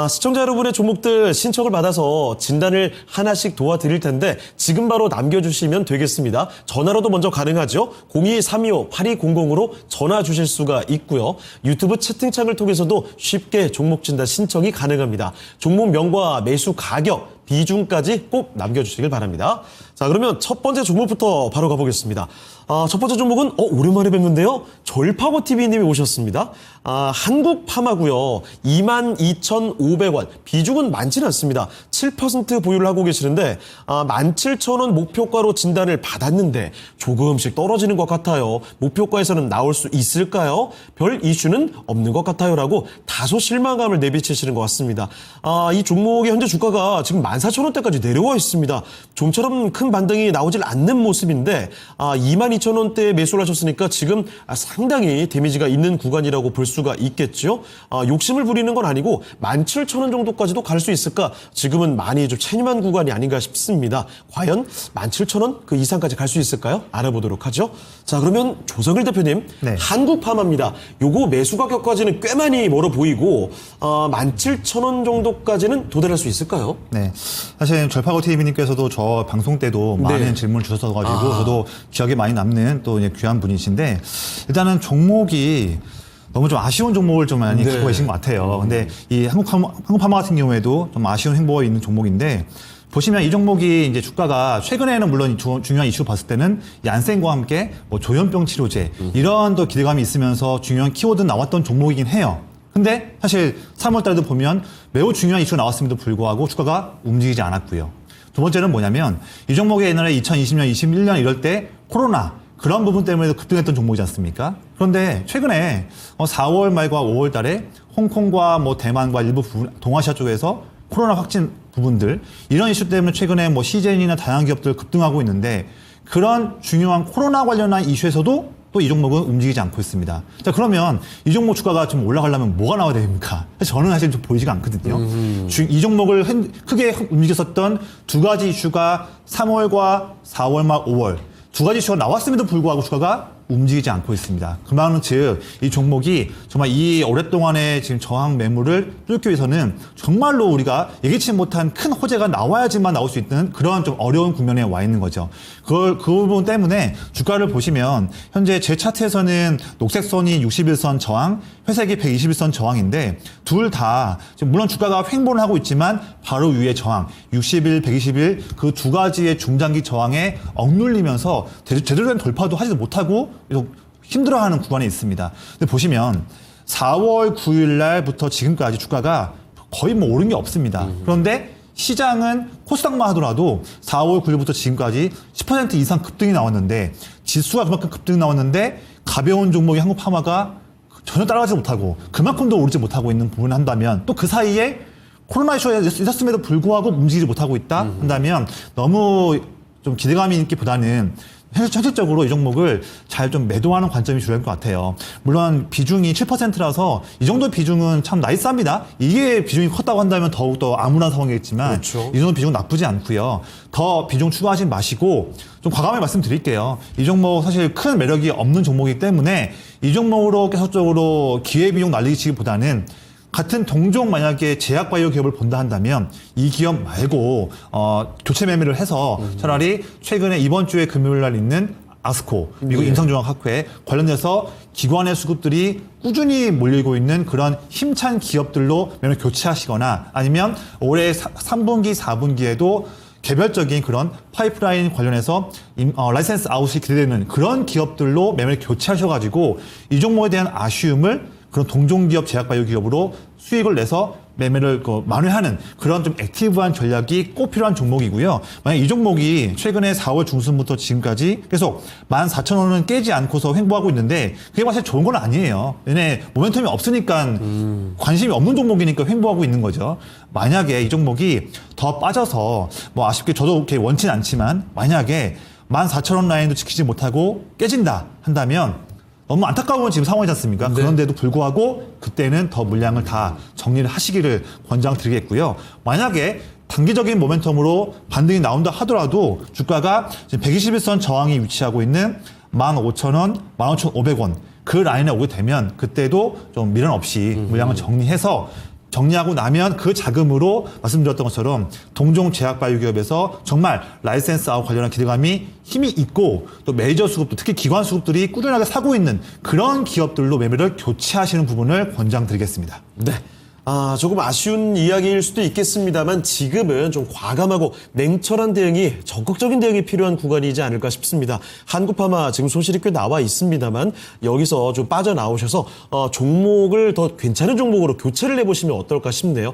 시청자 여러분의 종목들 신청을 받아서 진단을 하나씩 도와드릴 텐데 지금 바로 남겨주시면 되겠습니다. 전화로도 먼저 가능하죠. 02-325-8200으로 전화 주실 수가 있고요. 유튜브 채팅창을 통해서도 쉽게 종목 진단 신청이 가능합니다. 종목명과 매수 가격, 비중까지 꼭 남겨주시길 바랍니다. 자, 그러면 첫 번째 종목부터 바로 가보겠습니다. 첫 번째 종목은 오랜만에 뵙는데요. 절파고TV님이 오셨습니다. 한국파마고요. 22,500원. 비중은 많지는 않습니다. 7% 보유를 하고 계시는데 17,000원 목표가로 진단을 받았는데 조금씩 떨어지는 것 같아요. 목표가에서는 나올 수 있을까요? 별 이슈는 없는 것 같아요라고 다소 실망감을 내비치시는 것 같습니다. 이 종목의 현재 주가가 지금 14,000원대까지 내려와 있습니다. 좀처럼 큰 반등이 나오질 않는 모습인데 22,000원대에 매수를 하셨으니까 지금 상당히 데미지가 있는 구간이라고 볼 수가 있겠죠. 욕심을 부리는 건 아니고 17,000원 정도까지도 갈 수 있을까? 지금은 많이 좀 체념한 구간이 아닌가 싶습니다. 과연 17,000원 그 이상까지 갈 수 있을까요? 알아보도록 하죠. 자, 그러면 조석일 대표님, 네. 한국파마입니다. 요거 매수 가격까지는 꽤 많이 멀어 보이고 17,000원 정도까지는 도달할 수 있을까요? 네. 사실 절파고TV님께서도 저 방송 때도 많은 질문을 주셔서가지고 저도 기억에 많이 남는 또 귀한 분이신데 일단은 종목이 너무 좀 아쉬운 종목을 좀 많이 갖고 계신 것 같아요. 근데 이 한국파마 같은 경우에도 좀 아쉬운 행보가 있는 종목인데 보시면 이 종목이 이제 주가가 최근에는 물론 중요한 이슈 봤을 때는 얀센과 함께 뭐 조현병 치료제 이런 또 기대감이 있으면서 중요한 키워드 나왔던 종목이긴 해요. 근데 사실 3월 달도 보면 매우 중요한 이슈가 나왔음에도 불구하고 주가가 움직이지 않았고요. 두 번째는 뭐냐면 이 종목이 옛날에 2020년, 21년 이럴 때 코로나 그런 부분 때문에도 급등했던 종목이지 않습니까? 그런데 최근에 4월 말과 5월 달에 홍콩과 뭐 대만과 일부 동아시아 쪽에서 코로나 확진 부분들 이런 이슈 때문에 최근에 뭐 CJN이나 다양한 기업들 급등하고 있는데 그런 중요한 코로나 관련한 이슈에서도 또 이 종목은 움직이지 않고 있습니다. 자, 그러면 이 종목 주가가 좀 올라가려면 뭐가 나와야 됩니까? 저는 사실 좀 보이지가 않거든요. 이 종목을 크게 움직였었던 두 가지 이슈가 3월과 4월 말 5월 두 가지 이슈가 나왔음에도 불구하고 주가가 움직이지 않고 있습니다. 그 말은 즉 이 종목이 정말 이 오랫동안의 지금 저항 매물을 뚫기 위해서는 정말로 우리가 예기치 못한 큰 호재가 나와야지만 나올 수 있는 그런 좀 어려운 국면에 와 있는 거죠. 그 부분 때문에 주가를 보시면 현재 제 차트에서는 녹색 선이 61선 저항, 회색이 121선 저항인데 둘 다 물론 주가가 횡보를 하고 있지만 바로 위에 저항 61, 121 그 두 가지의 중장기 저항에 억눌리면서 제대로 된 돌파도 하지도 못하고 힘들어하는 구간이 있습니다. 근데 보시면 4월 9일 날부터 지금까지 주가가 거의 뭐 오른 게 없습니다. 그런데 시장은 코스닥만 하더라도 4월 9일부터 지금까지 10% 이상 급등이 나왔는데 지수가 그만큼 급등이 나왔는데 가벼운 종목의 한국파마가 전혀 따라가지 못하고 그만큼도 오르지 못하고 있는 부분을 한다면 또 그 사이에 코로나 이슈가 있었음에도 불구하고 움직이지 못하고 있다 한다면 너무 좀 기대감이 있기보다는 현실적으로 이 종목을 잘 좀 매도하는 관점이 중요할 것 같아요. 물론 비중이 7%라서 이 정도 비중은 참 나이스합니다. 이게 비중이 컸다고 한다면 더욱더 암울한 상황이겠지만 그렇죠. 이 정도 비중 나쁘지 않고요. 더 비중 추가하지 마시고 좀 과감하게 말씀드릴게요. 이 종목 사실 큰 매력이 없는 종목이기 때문에 이 종목으로 계속적으로 기회비용 날리기보다는 같은 동종 만약에 제약바이오 기업을 본다 한다면 이 기업 말고 교체 매매를 해서 차라리 최근에 이번 주에 금요일 날 있는 아스코 미국 임상종합학회 관련해서 기관의 수급들이 꾸준히 몰리고 있는 그런 힘찬 기업들로 매매 교체하시거나 아니면 올해 3분기 4분기에도 개별적인 그런 파이프라인 관련해서 라이센스 아웃이 기대되는 그런 기업들로 매매를 교체하셔가지고 이 종목에 대한 아쉬움을 그런 동종기업 제약바이오 기업으로 수익을 내서 매매를 만회하는 그런 좀 액티브한 전략이 꼭 필요한 종목이고요. 만약 이 종목이 최근에 4월 중순부터 지금까지 계속 14,000원은 깨지 않고서 횡보하고 있는데 그게 사실 좋은 건 아니에요. 왜냐 모멘텀이 없으니까 관심이 없는 종목이니까 횡보하고 있는 거죠. 만약에 이 종목이 더 빠져서 뭐 아쉽게 저도 그렇게 원치는 않지만 만약에 14,000원 라인도 지키지 못하고 깨진다 한다면 너무 안타까운 지금 상황이지 않습니까? 그런데도 불구하고 그때는 더 물량을 다 정리를 하시기를 권장드리겠고요. 만약에 단기적인 모멘텀으로 반등이 나온다 하더라도 주가가 지금 121선 저항이 위치하고 있는 15,000원, 15,500원 그 라인에 오게 되면 그때도 좀 미련 없이 물량을 정리해서 정리하고 나면 그 자금으로 말씀드렸던 것처럼 동종 제약바이오 기업에서 정말 라이센스 아웃 관련한 기대감이 힘이 있고 또 메이저 수급도 특히 기관 수급들이 꾸준하게 사고 있는 그런 기업들로 매매를 교체하시는 부분을 권장드리겠습니다. 네. 조금 아쉬운 이야기일 수도 있겠습니다만 지금은 좀 과감하고 냉철한 대응이 적극적인 대응이 필요한 구간이지 않을까 싶습니다. 한국파마 지금 소실이 꽤 나와 있습니다만 여기서 좀 빠져나오셔서 종목을 더 괜찮은 종목으로 교체를 해보시면 어떨까 싶네요.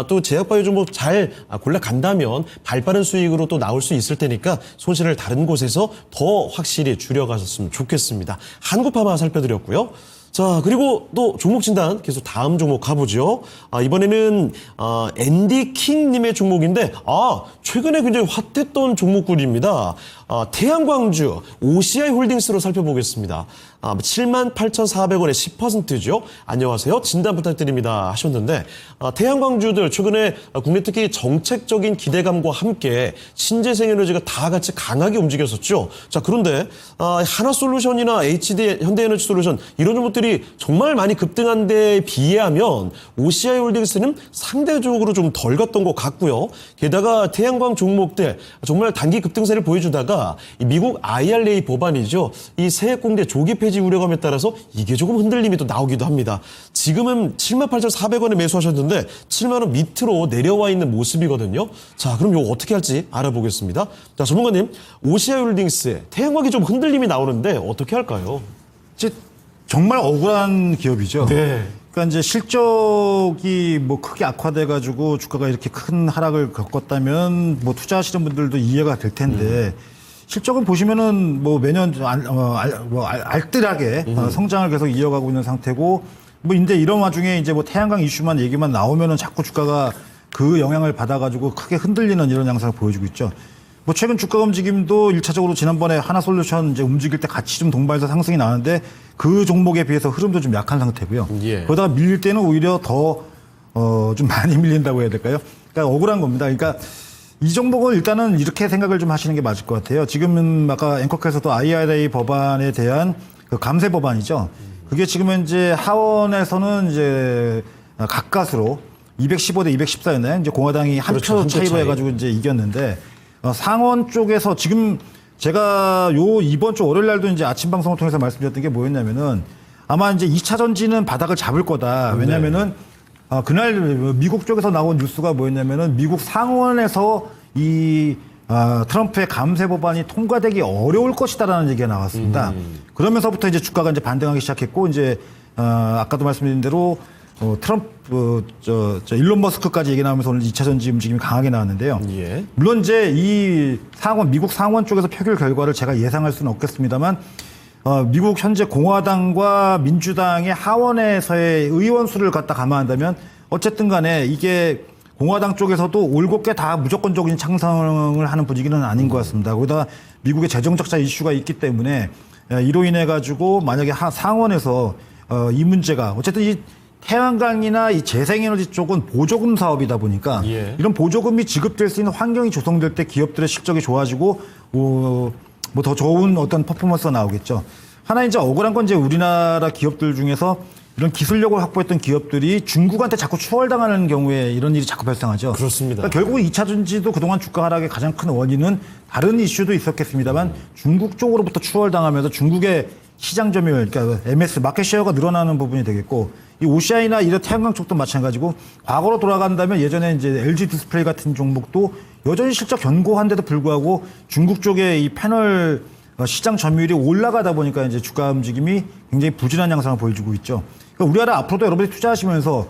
또 제약바이오 종목 잘 골라간다면 발빠른 수익으로 또 나올 수 있을 테니까 손실을 다른 곳에서 더 확실히 줄여가셨으면 좋겠습니다. 한국파마 살펴드렸고요. 자, 그리고 또 종목 진단 계속 다음 종목 가보죠. 이번에는 앤디 킹님의 종목인데 최근에 굉장히 핫했던 종목군입니다. 태양광주 OCI 홀딩스로 살펴보겠습니다. 78,400원에 10%죠. 안녕하세요. 진단 부탁드립니다 하셨는데 태양광주들 최근에 국내 특히 정책적인 기대감과 함께 신재생에너지가 다 같이 강하게 움직였었죠. 자, 그런데 하나솔루션이나 HD 현대에너지 솔루션 이런 종목들이 정말 많이 급등한 데에 비하면 OCI 홀딩스는 상대적으로 좀 덜 갔던 것 같고요. 게다가 태양광 종목들 정말 단기 급등세를 보여주다가 이 미국 IRA 법안이죠. 이 세액공제 조기 폐지 우려감에 따라서 이게 조금 흔들림이 또 나오기도 합니다. 지금은 78,400원에 매수하셨는데 7만 원 밑으로 내려와 있는 모습이거든요. 자, 그럼 이거 어떻게 할지 알아보겠습니다. 자, 전문가님, OCI 홀딩스 태양광이 좀 흔들림이 나오는데 어떻게 할까요? 정말 억울한 기업이죠. 네. 그러니까 이제 실적이 뭐 크게 악화돼가지고 주가가 이렇게 큰 하락을 겪었다면 뭐 투자하시는 분들도 이해가 될 텐데 실적은 보시면은 뭐 매년 알뜰하게 성장을 계속 이어가고 있는 상태고 뭐 이제 이런 와중에 이제 뭐 태양광 이슈만 얘기만 나오면은 자꾸 주가가 그 영향을 받아가지고 크게 흔들리는 이런 양상을 보여주고 있죠. 뭐 최근 주가 움직임도 1차적으로 지난번에 하나솔루션 이제 움직일 때 같이 좀 동반해서 상승이 나는데 그 종목에 비해서 흐름도 좀 약한 상태고요. 예. 그러다가 밀릴 때는 오히려 더 좀 많이 밀린다고 해야 될까요? 그러니까 억울한 겁니다. 그러니까 이 종목은 일단은 이렇게 생각을 좀 하시는 게 맞을 것 같아요. 지금은 아까 앵커께서도 IRA 법안에 대한 그 감세 법안이죠. 그게 지금 현재 하원에서는 이제 가까스로 215대 214였나요? 이제 공화당이 한 그렇죠. 표 한 표 차이로 차이. 해가지고 이제 이겼는데 상원 쪽에서 지금 제가 이번 주 월요일 날도 이제 아침 방송을 통해서 말씀드렸던 게 뭐였냐면은 아마 이제 2차 전지는 바닥을 잡을 거다. 왜냐면은 그날 미국 쪽에서 나온 뉴스가 뭐였냐면은 미국 상원에서 이 트럼프의 감세 법안이 통과되기 어려울 것이다라는 얘기가 나왔습니다. 그러면서부터 이제 주가가 이제 반등하기 시작했고 이제 아까도 말씀드린 대로 트럼프 일론 머스크까지 얘기 나오면서 오늘 2차 전지 움직임이 강하게 나왔는데요. 예. 물론 이제 이 미국 상원 쪽에서 표결 결과를 제가 예상할 수는 없겠습니다만 미국 현재 공화당과 민주당의 하원에서의 의원 수를 갖다 감안한다면 어쨌든 간에 이게 공화당 쪽에서도 올곧게 다 무조건적인 창성을 하는 분위기는 아닌 것 같습니다. 거기다가 미국의 재정 적자 이슈가 있기 때문에 이로 인해 가지고 만약에 상원에서 이 문제가 어쨌든 이 태양광이나 이 재생에너지 쪽은 보조금 사업이다 보니까 예. 이런 보조금이 지급될 수 있는 환경이 조성될 때 기업들의 실적이 좋아지고 뭐 더 좋은 어떤 퍼포먼스가 나오겠죠. 하나 이제 억울한 건 이제 우리나라 기업들 중에서 이런 기술력을 확보했던 기업들이 중국한테 자꾸 추월당하는 경우에 이런 일이 자꾸 발생하죠. 그렇습니다. 그러니까 결국 2차 전지도 그동안 주가 하락의 가장 큰 원인은 다른 이슈도 있었겠습니다만 중국 쪽으로부터 추월당하면서 중국의 시장 점유율, 그러니까 MS 마켓 셰어가 늘어나는 부분이 되겠고 이 OCI나 이런 태양광 쪽도 마찬가지고 과거로 돌아간다면 예전에 이제 LG 디스플레이 같은 종목도 여전히 실적 견고한데도 불구하고 중국 쪽의 이 패널 시장 점유율이 올라가다 보니까 이제 주가 움직임이 굉장히 부진한 양상을 보여주고 있죠. 그러니까 우리나라 앞으로도 여러분들이 투자하시면서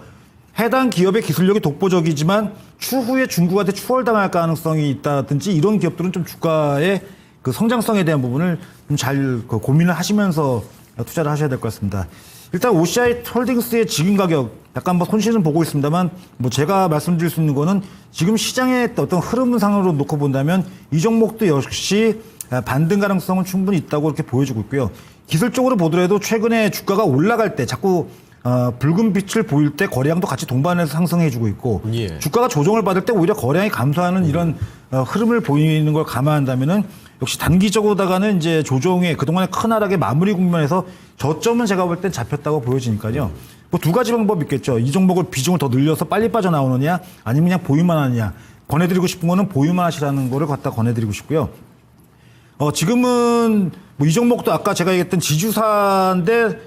해당 기업의 기술력이 독보적이지만 추후에 중국한테 추월당할 가능성이 있다든지 이런 기업들은 좀 주가의 그 성장성에 대한 부분을 좀 잘 고민을 하시면서 투자를 하셔야 될 것 같습니다. 일단 OCI 홀딩스의 지금 가격 약간 뭐 손실은 보고 있습니다만 뭐 제가 말씀드릴 수 있는 거는 지금 시장의 어떤 흐름상으로 놓고 본다면 이 종목도 역시 반등 가능성은 충분히 있다고 이렇게 보여주고 있고요. 기술적으로 보더라도 최근에 주가가 올라갈 때 자꾸 붉은 빛을 보일 때 거래량도 같이 동반해서 상승해주고 있고 예. 주가가 조정을 받을 때 오히려 거래량이 감소하는 이런 흐름을 보이는 걸 감안한다면은 역시 단기적으로다가는 이제 조정의 그동안의 큰 하락의 마무리 국면에서 저점은 제가 볼 땐 잡혔다고 보여지니까요. 뭐 두 가지 방법이 있겠죠. 이 종목을 비중을 더 늘려서 빨리 빠져나오느냐 아니면 그냥 보유만 하느냐. 권해드리고 싶은 거는 보유만 하시라는 거를 갖다 권해드리고 싶고요. 지금은 뭐 이 종목도 아까 제가 얘기했던 지주사인데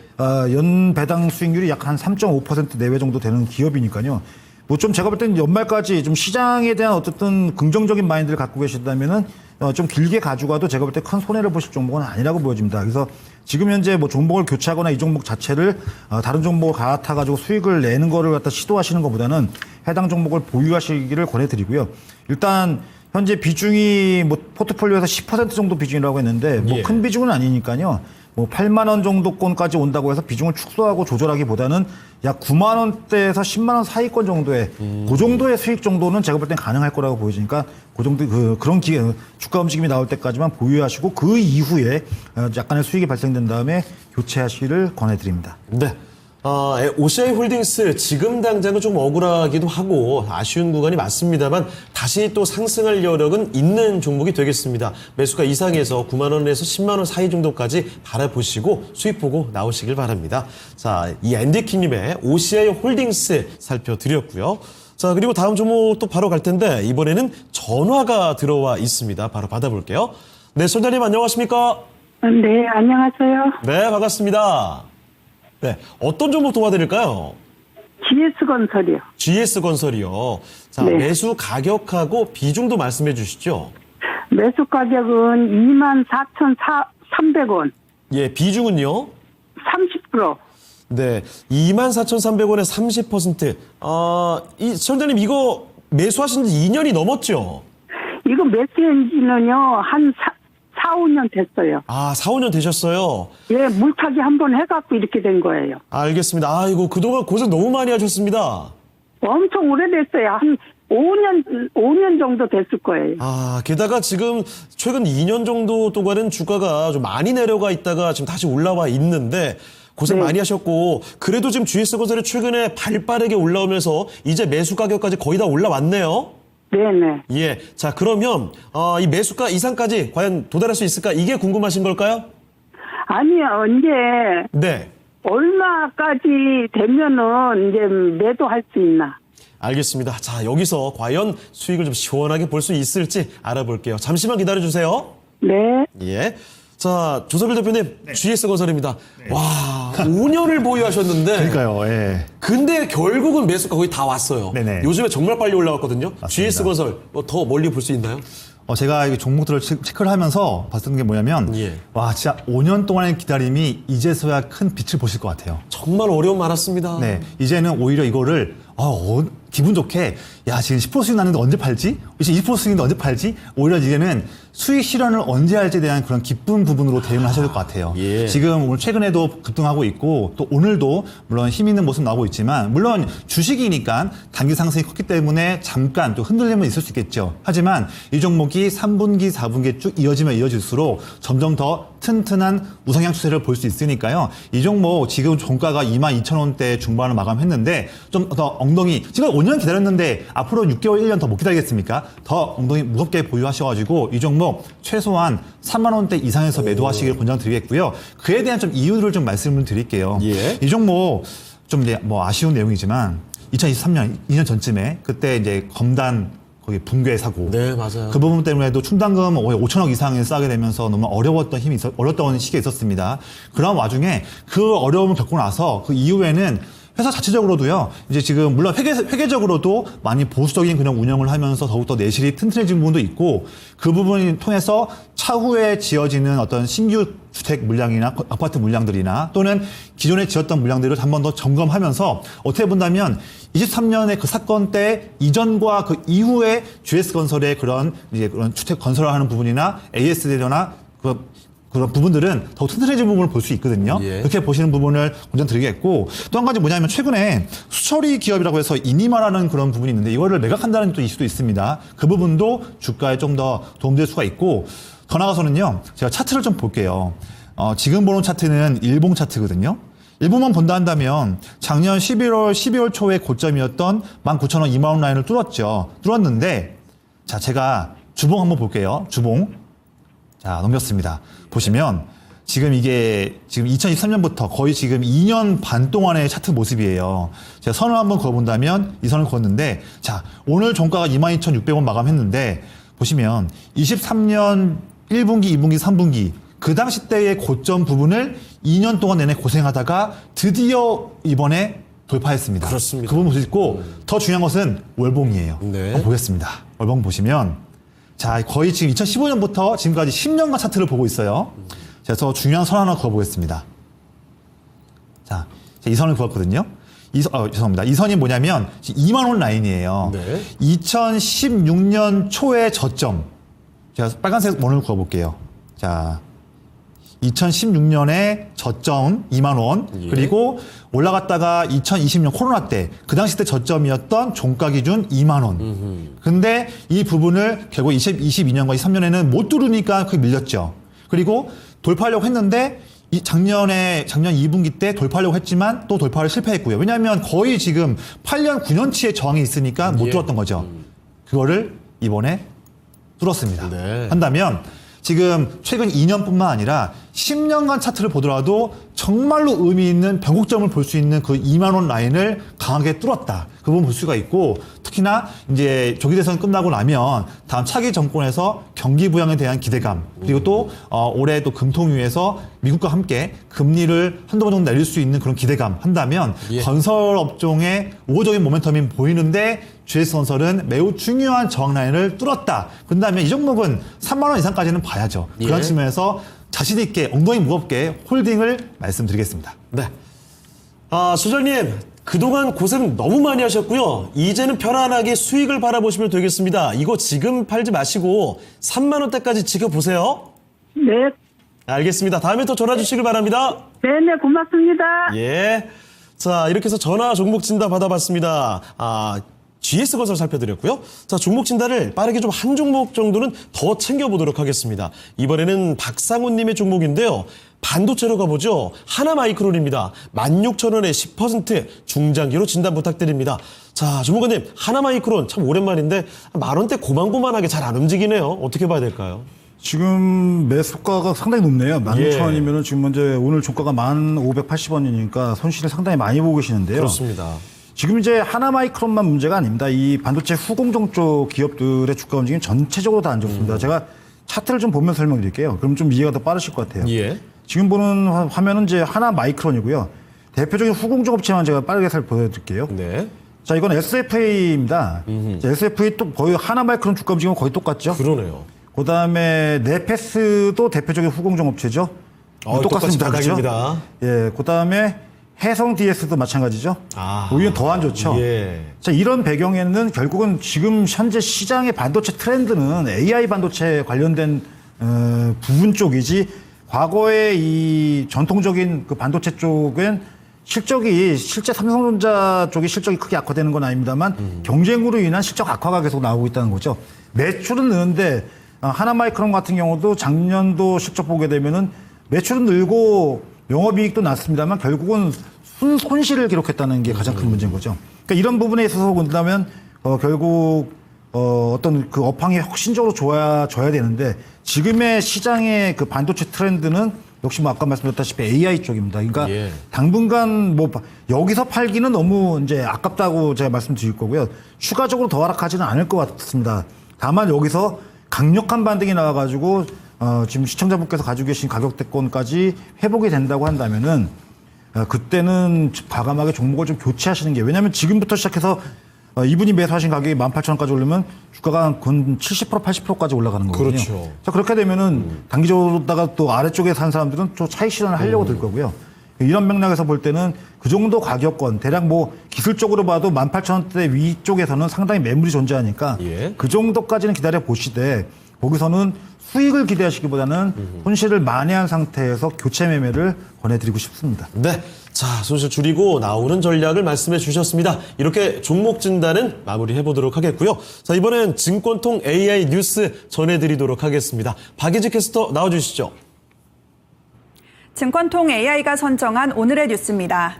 연 배당 수익률이 약 한 3.5% 내외 정도 되는 기업이니까요. 뭐 좀 제가 볼 때는 연말까지 좀 시장에 대한 어쨌든 긍정적인 마인드를 갖고 계시다면은 좀 길게 가져가도 제가 볼 때 큰 손해를 보실 종목은 아니라고 보여집니다. 그래서 지금 현재 뭐 종목을 교체하거나 이 종목 자체를 다른 종목을 갈아타가지고 수익을 내는 거를 갖다 시도하시는 것보다는 해당 종목을 보유하시기를 권해드리고요. 일단 현재 비중이 뭐 포트폴리오에서 10% 정도 비중이라고 했는데 뭐 큰 비중은 아니니까요. 뭐 8만 원 정도권까지 온다고 해서 비중을 축소하고 조절하기보다는 약 9만 원대에서 10만 원 사이권 정도의 그 정도의 수익 정도는 제가 볼 땐 가능할 거라고 보여지니까 그 정도 그런 주가 움직임이 나올 때까지만 보유하시고 그 이후에 약간의 수익이 발생된 다음에 교체하시기를 권해드립니다. 네. OCI 홀딩스 지금 당장은 좀 억울하기도 하고 아쉬운 구간이 맞습니다만 다시 또 상승할 여력은 있는 종목이 되겠습니다. 매수가 이상에서 9만 원에서 10만 원 사이 정도까지 바라보시고 수익 보고 나오시길 바랍니다. 자, 이 앤디킴님의 OCI 홀딩스 살펴드렸고요. 자, 그리고 다음 종목 또 바로 갈 텐데 이번에는 전화가 들어와 있습니다. 바로 받아볼게요. 네, 선장님 안녕하십니까? 네, 안녕하세요. 네, 반갑습니다. 네, 어떤 종목 도와드릴까요? GS건설이요. GS건설이요. 자, 네. 매수 가격하고 비중도 말씀해 주시죠. 매수 가격은 24,300원, 예, 비중은요? 30%. 네, 24,300원에 30%. 이 선장님 이거 매수하신 지 2년이 넘었죠? 이거 매수한 지는요, 한 4, 5년 됐어요. 4, 5년 되셨어요. 예, 물타기 한번 해갖고 이렇게 된 거예요. 알겠습니다. 아이고, 그동안 고생 너무 많이 하셨습니다. 엄청 오래됐어요. 한 5년 정도 됐을 거예요. 게다가 지금 최근 2년 정도 동안은 주가가 좀 많이 내려가 있다가 지금 다시 올라와 있는데 고생 네. 많이 하셨고 그래도 지금 GS건설이 최근에 발빠르게 올라오면서 이제 매수 가격까지 거의 다 올라왔네요. 네네. 예. 자, 그러면 이 매수가 이상까지 과연 도달할 수 있을까? 이게 궁금하신 걸까요? 아니요, 이제 네. 얼마까지 되면은 이제 매도할 수 있나? 알겠습니다. 자, 여기서 과연 수익을 좀 시원하게 볼 수 있을지 알아볼게요. 잠시만 기다려주세요. 네. 예. 자, 조선필 대표님, GS건설입니다. 와, 5년을 보유하셨는데. 그러니까요. 예. 근데 결국은 매수가 거의 다 왔어요. 네네. 요즘에 정말 빨리 올라왔거든요. 맞습니다. GS건설, 뭐 더 멀리 볼 수 있나요? 제가 이 종목들을 체크를 하면서 봤던 게 뭐냐면, 예. 와, 진짜 5년 동안의 기다림이 이제서야 큰 빛을 보실 것 같아요. 정말 어려움 많았습니다. 네, 이제는 오히려 이거를 기분 좋게 야 지금 10% 수익 나는데 언제 팔지? 이제 20% 수익인데 언제 팔지? 오히려 이제는 수익 실현을 언제 할지에 대한 그런 기쁜 부분으로 대응을 하셔야 될 것 같아요. 예. 지금 오늘 최근에도 급등하고 있고 또 오늘도 물론 힘 있는 모습 나오고 있지만 물론 주식이니까 단기 상승이 컸기 때문에 잠깐 또 흔들림은 있을 수 있겠죠. 하지만 이 종목이 3분기, 4분기에 쭉 이어지면 이어질수록 점점 더 튼튼한 우상향 추세를 볼 수 있으니까요. 이 종목 지금 종가가 22,000원대 중반을 마감했는데 좀 더 엉덩이 지금 5년 기다렸는데 앞으로 6개월, 1년 더 못 기다리겠습니까? 더 엉덩이 무겁게 보유하셔가지고 이 종목 최소한 3만 원대 이상에서 매도하시길 권장드리겠고요. 그에 대한 좀 이유를 좀 말씀을 드릴게요. 예. 이 종목 좀 이제 뭐 아쉬운 내용이지만 2023년 2년 전쯤에 그때 이제 검단 거기 붕괴 사고. 네, 맞아요. 그 부분 때문에도 충당금 5천억 이상을 싸게 되면서 너무 어려웠던 시기가 있었습니다. 그런 와중에 그 어려움을 겪고 나서 그 이후에는 회사 자체적으로도요, 이제 지금 물론 회계적으로도 많이 보수적인 그냥 운영을 하면서 더욱더 내실이 튼튼해진 부분도 있고 그 부분을 통해서 차후에 지어지는 어떤 신규 주택 물량이나 아파트 물량들이나 또는 기존에 지었던 물량들을 한 번 더 점검하면서 어떻게 본다면 23년에 그 사건 때 이전과 그 이후에 GS건설의 그런 주택 건설을 하는 부분이나 AS대전이나 그런 부분들은 더욱 튼튼해진 부분을 볼 수 있거든요. 예. 그렇게 보시는 부분을 권장드리겠고 또 한 가지 뭐냐면 최근에 수처리 기업이라고 해서 이니마라는 그런 부분이 있는데 이거를 매각한다는 또 이슈도 있습니다. 그 부분도 주가에 좀 더 도움될 수가 있고 더 나가서는요. 제가 차트를 좀 볼게요. 지금 보는 차트는 일봉 차트거든요. 일본만 본다 한다면 작년 12월 초에 고점이었던 19,000원, 2만 원 라인을 뚫었는데 자, 제가 주봉 한번 볼게요. 주봉. 자, 넘겼습니다. 보시면 지금 이게 지금 2023년부터 거의 지금 2년 반 동안의 차트 모습이에요. 제가 선을 한번 그어본다면 이 선을 그었는데 자, 오늘 종가가 22,600원 마감했는데 보시면 23년 1분기, 2분기, 3분기 그 당시 때의 고점 부분을 2년 동안 내내 고생하다가 드디어 이번에 돌파했습니다. 그렇습니다. 그 부분 보시고 더 중요한 것은 월봉이에요. 네. 한번 보겠습니다. 월봉 보시면 자, 거의 지금 2015년부터 지금까지 10년간 차트를 보고 있어요. 그래서 중요한 선 하나 그어보겠습니다. 자, 이 선을 그었거든요. 죄송합니다. 이 선이 뭐냐면 2만 원 라인이에요. 네. 2016년 초의 저점. 제가 빨간색 원을 그어볼게요. 자, 2016년에 저점 2만 원, 예. 그리고 올라갔다가 2020년 코로나 때 그 당시 때 저점이었던 종가 기준 2만 원. 근데 이 부분을 결국 2022년과 23년에는 못 뚫으니까 그게 밀렸죠. 그리고 돌파하려고 했는데 작년 2분기 때 돌파하려고 했지만 또 돌파를 실패했고요. 왜냐하면 거의 지금 8년, 9년치의 저항이 있으니까 못 예. 뚫었던 거죠. 그거를 이번에 뚫었습니다. 네. 한다면 지금 최근 2년뿐만 아니라 10년간 차트를 보더라도 정말로 의미 있는 변곡점을 볼 수 있는 그 2만 원 라인을 강하게 뚫었다. 그 부분 볼 수가 있고 특히나 이제 조기 대선 끝나고 나면 다음 차기 정권에서 경기 부양에 대한 기대감 그리고 또 올해 또 금통위에서 미국과 함께 금리를 한두 번 정도 내릴 수 있는 그런 기대감 한다면 예. 건설 업종의 우호적인 모멘텀이 보이는데 GS건설은 매우 중요한 저항 라인을 뚫었다. 그런다면 이 종목은 3만 원 이상까지는 봐야죠. 예. 그런 측면에서 자신 있게 엉덩이 무겁게 홀딩을 말씀드리겠습니다. 네. 소장님, 그동안 고생 너무 많이 하셨고요. 이제는 편안하게 수익을 바라보시면 되겠습니다. 이거 지금 팔지 마시고 3만 원대까지 지켜보세요. 네. 알겠습니다. 다음에 또 전화 주시길 바랍니다. 네네, 고맙습니다. 예. 자, 이렇게 해서 전화 종목 진단 받아봤습니다. GS건설 살펴드렸고요. 자, 종목 진단을 빠르게 좀 한 종목 정도는 더 챙겨보도록 하겠습니다. 이번에는 박상훈님의 종목인데요. 반도체로 가보죠. 하나마이크론입니다. 16,000원에 10% 중장기로 진단 부탁드립니다. 자, 주무관님, 하나마이크론 참 오랜만인데 만원대 고만고만하게 잘 안 움직이네요. 어떻게 봐야 될까요? 지금 매수가가 상당히 높네요. 16,000원이면은 지금 이제 오늘 종가가 1,580원이니까 손실을 상당히 많이 보고 계시는데요. 그렇습니다. 지금 이제 하나마이크론만 문제가 아닙니다. 이 반도체 후공정 쪽 기업들의 주가 움직임 전체적으로 다 안 좋습니다. 제가 차트를 좀 보면서 설명드릴게요. 그럼 좀 이해가 더 빠르실 것 같아요. 예. 지금 보는 화면은 이제 하나마이크론이고요. 대표적인 후공정 업체만 제가 빠르게 보여드릴게요. 네. 자, 이건 SFA입니다. 자, SFA 또 거의 하나마이크론 주가 움직임은 거의 똑같죠. 그러네요. 그다음에 네페스도 대표적인 후공정 업체죠. 똑같이 똑같습니다. 바닥입니다. 예, 그다음에 해성 DS도 마찬가지죠. 오히려 더 안 좋죠. 예. 자, 이런 배경에는 결국은 지금 현재 시장의 반도체 트렌드는 AI 반도체 관련된 부분 쪽이지, 과거에 이 전통적인 그 반도체 쪽엔 실제 삼성전자 쪽이 실적이 크게 악화되는 건 아닙니다만 경쟁으로 인한 실적 악화가 계속 나오고 있다는 거죠. 매출은 느는데 하나마이크론 같은 경우도 작년도 실적 보게 되면은 매출은 늘고 영업이익도 났습니다만 결국은 손실을 기록했다는 게 가장 큰 문제인 거죠. 그러니까 이런 부분에 있어서 본다면 결국 어떤 그 업황이 혁신적으로 좋아져야 되는데, 지금의 시장의 그 반도체 트렌드는 역시 뭐 아까 말씀드렸다시피 AI 쪽입니다. 그러니까 예. 당분간 뭐 여기서 팔기는 너무 이제 아깝다고 제가 말씀드릴 거고요. 추가적으로 더 하락하지는 않을 것 같습니다. 다만 여기서 강력한 반등이 나와가지고 지금 시청자분께서 가지고 계신 가격대권까지 회복이 된다고 한다면은 그때는 과감하게 종목을 좀 교체하시는 게, 왜냐하면 지금부터 시작해서 이분이 매수하신 가격이 18,000원까지 오르면 주가가 근 70% 80%까지 올라가는 거거든요. 그렇죠. 자, 그렇게 되면은 단기적으로다가 또 아래쪽에 산 사람들은 또 차익 실현을 하려고 들 거고요. 이런 맥락에서 볼 때는 그 정도 가격권, 대략 뭐 기술적으로 봐도 18,000원대 위쪽에서는 상당히 매물이 존재하니까 예. 그 정도까지는 기다려 보시되, 거기서는 수익을 기대하시기보다는 손실을 만회한 상태에서 교체 매매를 권해드리고 싶습니다. 네. 자, 손실 줄이고 나오는 전략을 말씀해 주셨습니다. 이렇게 종목 진단은 마무리해 보도록 하겠고요. 자, 이번엔 증권통 AI 뉴스 전해드리도록 하겠습니다. 박희지 캐스터 나와주시죠. 증권통 AI가 선정한 오늘의 뉴스입니다.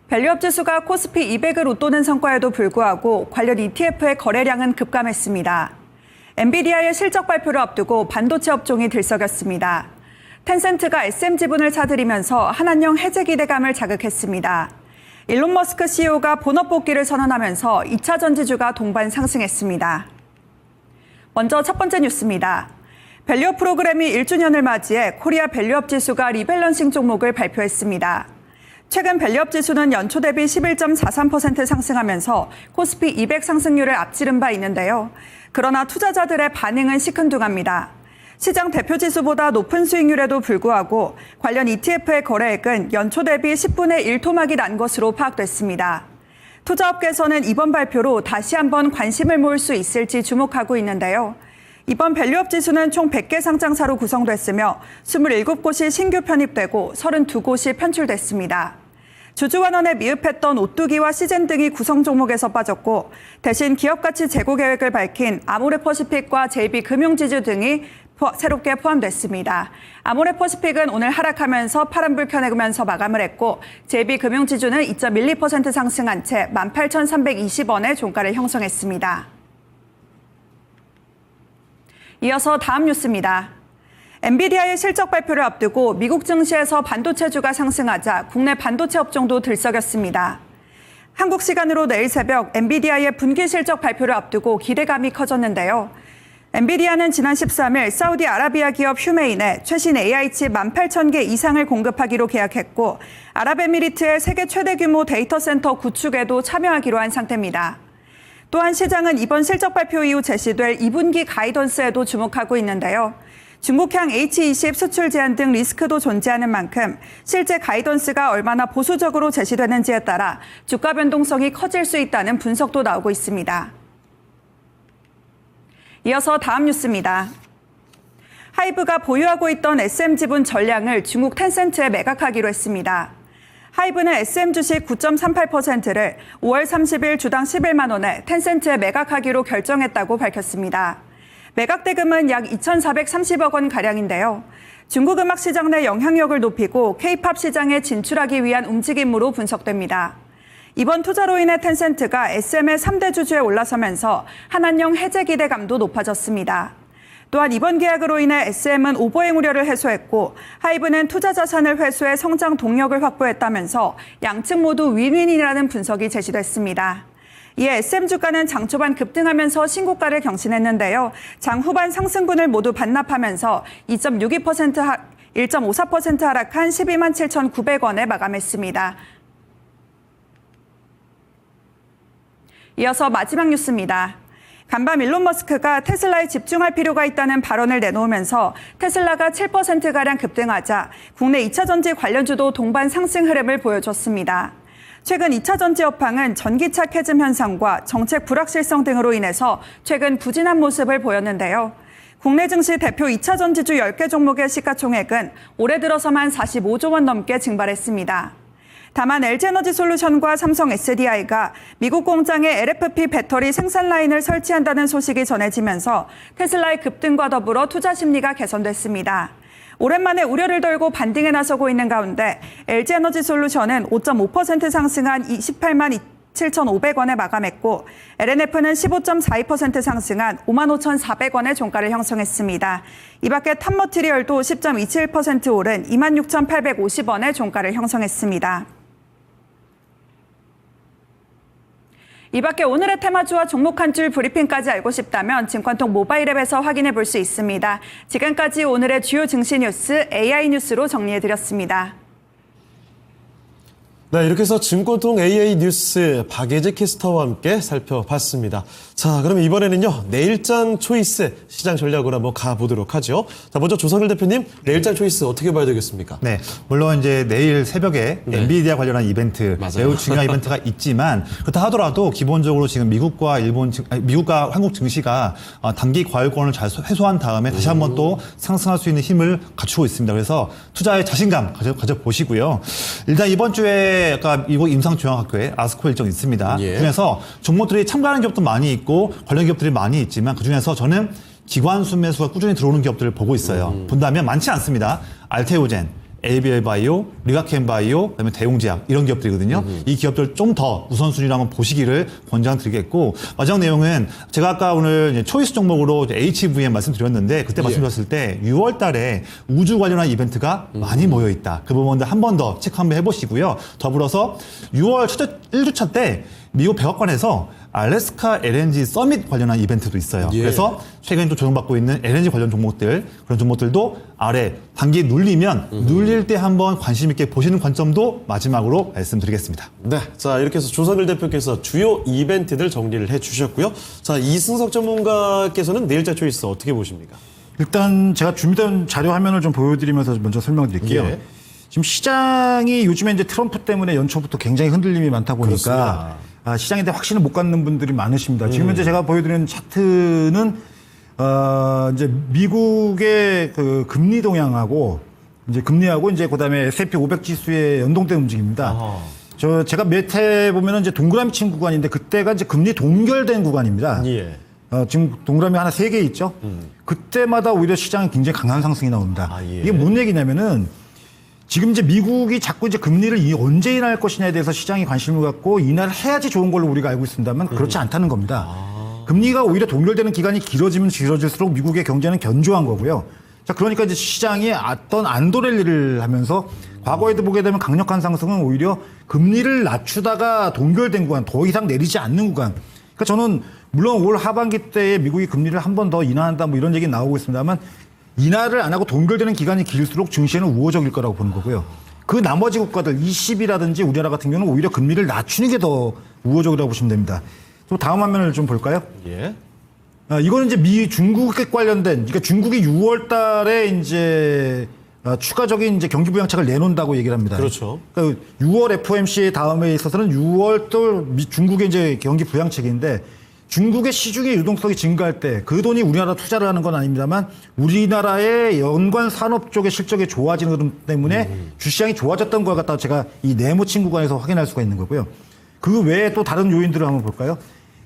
밸류업 지수가 코스피 200을 웃도는 성과에도 불구하고 관련 ETF의 거래량은 급감했습니다. 엔비디아의 실적 발표를 앞두고 반도체 업종이 들썩였습니다. 텐센트가 SM 지분을 사들이면서 한한령 해제 기대감을 자극했습니다. 일론 머스크 CEO가 본업 복귀를 선언하면서 2차 전지주가 동반 상승했습니다. 먼저 첫 번째 뉴스입니다. 밸류업 프로그램이 1주년을 맞이해 코리아 밸류업 지수가 리밸런싱 종목을 발표했습니다. 최근 밸류업 지수는 연초 대비 11.43% 상승하면서 코스피 200 상승률을 앞지른 바 있는데요. 그러나 투자자들의 반응은 시큰둥합니다. 시장 대표 지수보다 높은 수익률에도 불구하고 관련 ETF의 거래액은 연초 대비 10분의 1 토막이 난 것으로 파악됐습니다. 투자업계에서는 이번 발표로 다시 한번 관심을 모을 수 있을지 주목하고 있는데요. 이번 밸류업 지수는 총 100개 상장사로 구성됐으며 27곳이 신규 편입되고 32곳이 편출됐습니다. 주주환원에 미흡했던 오뚜기와 시젠 등이 구성 종목에서 빠졌고, 대신 기업가치 재고 계획을 밝힌 아모레퍼시픽과 JB금융지주 등이 새롭게 포함됐습니다. 아모레퍼시픽은 오늘 하락하면서 파란불 켜내면서 마감을 했고, JB금융지주는 2.12% 상승한 채 18,320원의 종가를 형성했습니다. 이어서 다음 뉴스입니다. 엔비디아의 실적 발표를 앞두고 미국 증시에서 반도체주가 상승하자 국내 반도체 업종도 들썩였습니다. 한국 시간으로 내일 새벽 엔비디아의 분기 실적 발표를 앞두고 기대감이 커졌는데요. 엔비디아는 지난 13일 사우디아라비아 기업 휴메인에 최신 AI칩 18,000개 이상을 공급하기로 계약했고, 아랍에미리트의 세계 최대 규모 데이터 센터 구축에도 참여하기로 한 상태입니다. 또한 시장은 이번 실적 발표 이후 제시될 2분기 가이던스에도 주목하고 있는데요. 중국향 H20 수출 제한 등 리스크도 존재하는 만큼 실제 가이던스가 얼마나 보수적으로 제시되는지에 따라 주가 변동성이 커질 수 있다는 분석도 나오고 있습니다. 이어서 다음 뉴스입니다. 하이브가 보유하고 있던 SM 지분 전량을 중국 텐센트에 매각하기로 했습니다. 하이브는 SM 주식 9.38%를 5월 30일 주당 11만 원에 텐센트에 매각하기로 결정했다고 밝혔습니다. 매각 대금은 약 2,430억 원 가량인데요. 중국 음악 시장 내 영향력을 높이고 K-팝 시장에 진출하기 위한 움직임으로 분석됩니다. 이번 투자로 인해 텐센트가 SM의 3대 주주에 올라서면서 한한령 해제 기대감도 높아졌습니다. 또한 이번 계약으로 인해 SM은 오버행 우려를 해소했고, 하이브는 투자 자산을 회수해 성장 동력을 확보했다면서 양측 모두 윈윈이라는 분석이 제시됐습니다. 이에 SM 주가는 장 초반 급등하면서 신고가를 경신했는데요. 장 후반 상승분을 모두 반납하면서 1.54% 하락한 12만 7,900원에 마감했습니다. 이어서 마지막 뉴스입니다. 간밤 일론 머스크가 테슬라에 집중할 필요가 있다는 발언을 내놓으면서 테슬라가 7%가량 급등하자 국내 2차 전지 관련주도 동반 상승 흐름을 보여줬습니다. 최근 2차 전지 업황은 전기차 캐즘 현상과 정책 불확실성 등으로 인해서 최근 부진한 모습을 보였는데요. 국내 증시 대표 2차 전지주 10개 종목의 시가총액은 올해 들어서만 45조 원 넘게 증발했습니다. 다만 LG에너지솔루션과 삼성 SDI가 미국 공장에 LFP 배터리 생산 라인을 설치한다는 소식이 전해지면서 테슬라의 급등과 더불어 투자 심리가 개선됐습니다. 오랜만에 우려를 덜고 반등에 나서고 있는 가운데 LG에너지솔루션은 5.5% 상승한 28만 7,500원에 마감했고 LNF는 15.42% 상승한 55,400원의 종가를 형성했습니다. 이 밖에 탑머티리얼도 10.27% 오른 26,850원의 종가를 형성했습니다. 이 밖에 오늘의 테마주와 종목 한 줄 브리핑까지 알고 싶다면 증권통 모바일 앱에서 확인해 볼 수 있습니다. 지금까지 오늘의 주요 증시 뉴스 AI 뉴스로 정리해드렸습니다. 네, 이렇게 해서 증권통 AA 뉴스 박예지 캐스터와 함께 살펴봤습니다. 자, 그럼 이번에는요, 내일장 초이스 시장 전략으로 한번 가보도록 하죠. 자, 먼저 조상일 대표님, 내일장 초이스 어떻게 봐야 되겠습니까? 네, 물론 이제 내일 새벽에 네. 엔비디아 관련한 이벤트, 맞아요. 매우 중요한 이벤트가 있지만 그렇다 하더라도 기본적으로 지금 미국과 미국과 한국 증시가 단기 과열권을 잘 해소한 다음에 다시 한번 또 상승할 수 있는 힘을 갖추고 있습니다. 그래서 투자에 자신감 가져보시고요. 일단 이번 주에 아까 미국 임상중앙학교에 아스코 일정이 있습니다. 예. 그중에서 종목들이 참가하는 기업도 많이 있고 관련 기업들이 많이 있지만 그중에서 저는 기관수 매수가 꾸준히 들어오는 기업들을 보고 있어요. 본다면 많지 않습니다. 알테오젠, ABL 바이오, 리가켄 바이오, 그다음에 대웅제약 이런 기업들이거든요. 이 기업들 좀 더 우선순위로 한번 보시기를 권장드리겠고 마지막 내용은 제가 아까 오늘 이제 초이스 종목으로 HVM 말씀드렸는데 그때 말씀드렸을 때 6월 달에 우주 관련한 이벤트가 많이 모여 있다. 그 부분들 한 번 더 체크 한번 해보시고요. 더불어서 6월 1주차 때 미국 백악관에서 알래스카 LNG 서밋 관련한 이벤트도 있어요. 예. 그래서 최근에 또 조정받고 있는 LNG 관련 종목들 그런 종목들도 아래 단기 눌리면 눌릴 때 한번 관심 있게 보시는 관점도 마지막으로 말씀드리겠습니다. 네, 자, 이렇게 해서 조상일 대표께서 주요 이벤트들 정리를 해주셨고요. 자, 이승석 전문가께서는 내일장 초이스 어떻게 보십니까? 일단 제가 준비된 자료 화면을 좀 보여드리면서 먼저 설명드릴게요. 예. 지금 시장이 요즘에 이제 트럼프 때문에 연초부터 굉장히 흔들림이 많다 보니까 그렇습니다. 시장에 대해 확신을 못 갖는 분들이 많으십니다. 지금 현재 제가 보여드리는 차트는 이제 미국의 그 금리 동향하고 이제 금리하고 이제 그다음에 S&P 500 지수의 연동된 움직임입니다. 제가 몇 해 보면은 이제 동그라미 친 구간인데 그때가 이제 금리 동결된 구간입니다. 예. 지금 동그라미 하나 3개 있죠. 그때마다 오히려 시장이 굉장히 강한 상승이 나옵니다. 아, 예. 이게 뭔 얘기냐면은 지금 이제 미국이 자꾸 이제 금리를 언제 인하할 것이냐에 대해서 시장이 관심을 갖고 인하를 해야지 좋은 걸로 우리가 알고 있습니다만 그렇지 않다는 겁니다. 금리가 오히려 동결되는 기간이 길어지면 길어질수록 미국의 경제는 견조한 거고요. 자, 그러니까 이제 시장이 어떤 안도랠리를 하면서 과거에도 보게 되면 강력한 상승은 오히려 금리를 낮추다가 동결된 구간, 더 이상 내리지 않는 구간. 그러니까 저는 물론 올 하반기 때에 미국이 금리를 한 번 더 인하한다 뭐 이런 얘기 나오고 있습니다만 인하를 안 하고 동결되는 기간이 길수록 증시에는 우호적일 거라고 보는 거고요. 그 나머지 국가들 20이라든지 우리나라 같은 경우는 오히려 금리를 낮추는 게 더 우호적이라고 보시면 됩니다. 또 다음 화면을 좀 볼까요? 예. 이거는 이제 중국에 관련된, 그러니까 중국이 6월 달에 이제 추가적인 이제 경기 부양책을 내놓는다고 얘기를 합니다. 그렇죠. 그러니까 6월 FOMC 다음에 있어서는 6월 또 중국의 이제 경기 부양책인데 중국의 시중의 유동성이 증가할 때 그 돈이 우리나라 투자를 하는 건 아닙니다만 우리나라의 연관 산업 쪽의 실적이 좋아지는 흐름 때문에 주시장이 좋아졌던 걸 갖다가 제가 이 네모친 구간에서 확인할 수가 있는 거고요. 그 외에 또 다른 요인들을 한번 볼까요?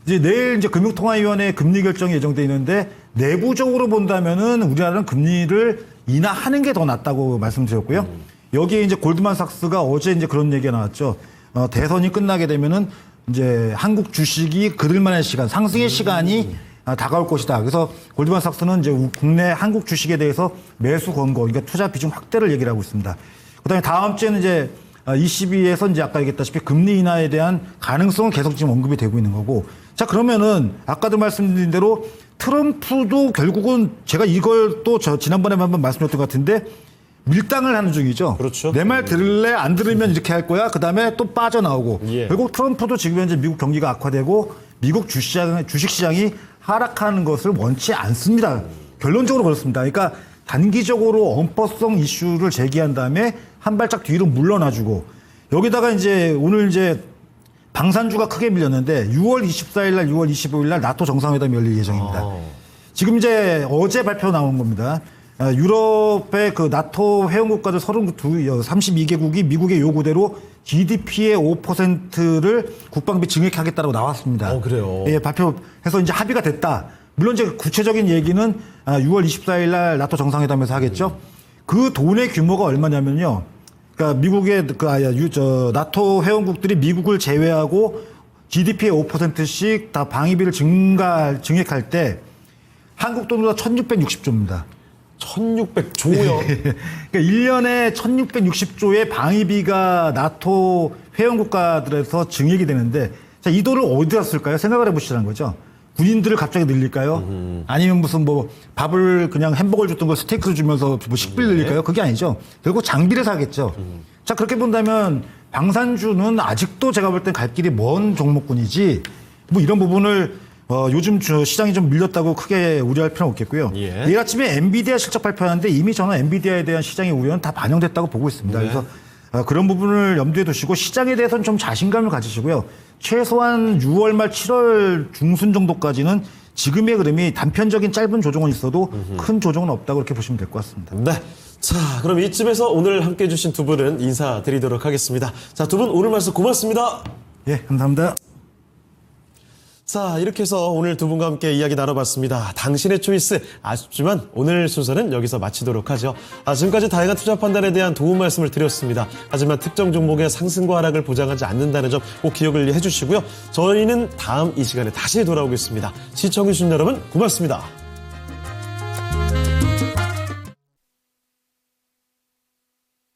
이제 내일 이제 금융통화위원회 금리 결정이 예정돼 있는데 내부적으로 본다면은 우리나라는 금리를 인하하는 게 더 낫다고 말씀드렸고요. 여기에 이제 골드만삭스가 어제 이제 그런 얘기가 나왔죠. 대선이 끝나게 되면은 이제 한국 주식이 그들만의 시간, 상승의 시간이 다가올 것이다. 그래서 골드만삭스는 이제 국내 한국 주식에 대해서 매수 권고, 그러니까 투자 비중 확대를 얘기를 하고 있습니다. 그다음에 다음 주에는 이제 ECB에서 이제 아까 얘기했다시피 금리 인하에 대한 가능성은 계속 지금 언급이 되고 있는 거고. 자, 그러면은 아까도 말씀드린 대로 트럼프도 결국은 제가 이걸 또 지난번에 한번 말씀드렸던 것 같은데 밀당을 하는 중이죠. 그렇죠. 내 말 들을래? 안 들으면 이렇게 할 거야. 그 다음에 또 빠져나오고. 예. 결국 트럼프도 지금 현재 미국 경기가 악화되고 미국 주식시장이 하락하는 것을 원치 않습니다. 결론적으로 그렇습니다. 그러니까 단기적으로 엄포성 이슈를 제기한 다음에 한 발짝 뒤로 물러나주고 여기다가 이제 오늘 이제 방산주가 크게 밀렸는데 6월 24일 날, 6월 25일 날 나토 정상회담이 열릴 예정입니다. 지금 이제 어제 발표 나온 겁니다. 유럽의 그 나토 회원국가들 32개국이 미국의 요구대로 GDP의 5%를 국방비 증액하겠다고 나왔습니다. 그래요? 예, 발표해서 이제 합의가 됐다. 물론 이제 구체적인 얘기는 6월 24일 날 나토 정상회담에서 하겠죠. 그 돈의 규모가 얼마냐면요. 그러니까 미국의 나토 회원국들이 미국을 제외하고 GDP의 5%씩 다 방위비를 증액할 때 한국 돈으로 1,660조입니다. 1,600조요? 그러니까 1년에 1,660조의 방위비가 나토 회원국가들에서 증액이 되는데 자, 이 돈을 어디다 쓸까요? 생각을 해보시라는 거죠. 군인들을 갑자기 늘릴까요? 아니면 무슨 뭐 밥을 그냥 햄버거를 줬던 걸 스테이크를 주면서 뭐 식비를 늘릴까요? 그게 아니죠. 결국 장비를 사겠죠. 자, 그렇게 본다면 방산주는 아직도 제가 볼 땐 갈 길이 먼 종목군이지 뭐 이런 부분을 요즘 시장이 좀 밀렸다고 크게 우려할 필요는 없겠고요. 예. 내일 아침에 엔비디아 실적 발표하는데 이미 저는 엔비디아에 대한 시장의 우려는 다 반영됐다고 보고 있습니다. 그래서 그런 부분을 염두에 두시고 시장에 대해서는 좀 자신감을 가지시고요. 최소한 6월 말 7월 중순 정도까지는 지금의 흐름이 단편적인 짧은 조정은 있어도 큰 조정은 없다고 그렇게 보시면 될 것 같습니다. 네. 자, 그럼 이쯤에서 오늘 함께 해주신 두 분은 인사드리도록 하겠습니다. 자, 두 분 오늘 말씀 고맙습니다. 예, 감사합니다. 자, 이렇게 해서 오늘 두 분과 함께 이야기 나눠봤습니다. 당신의 초이스. 아쉽지만 오늘 순서는 여기서 마치도록 하죠. 지금까지 다양한 투자 판단에 대한 도움 말씀을 드렸습니다. 하지만 특정 종목의 상승과 하락을 보장하지 않는다는 점 꼭 기억을 해주시고요. 저희는 다음 이 시간에 다시 돌아오겠습니다. 시청해주신 여러분 고맙습니다.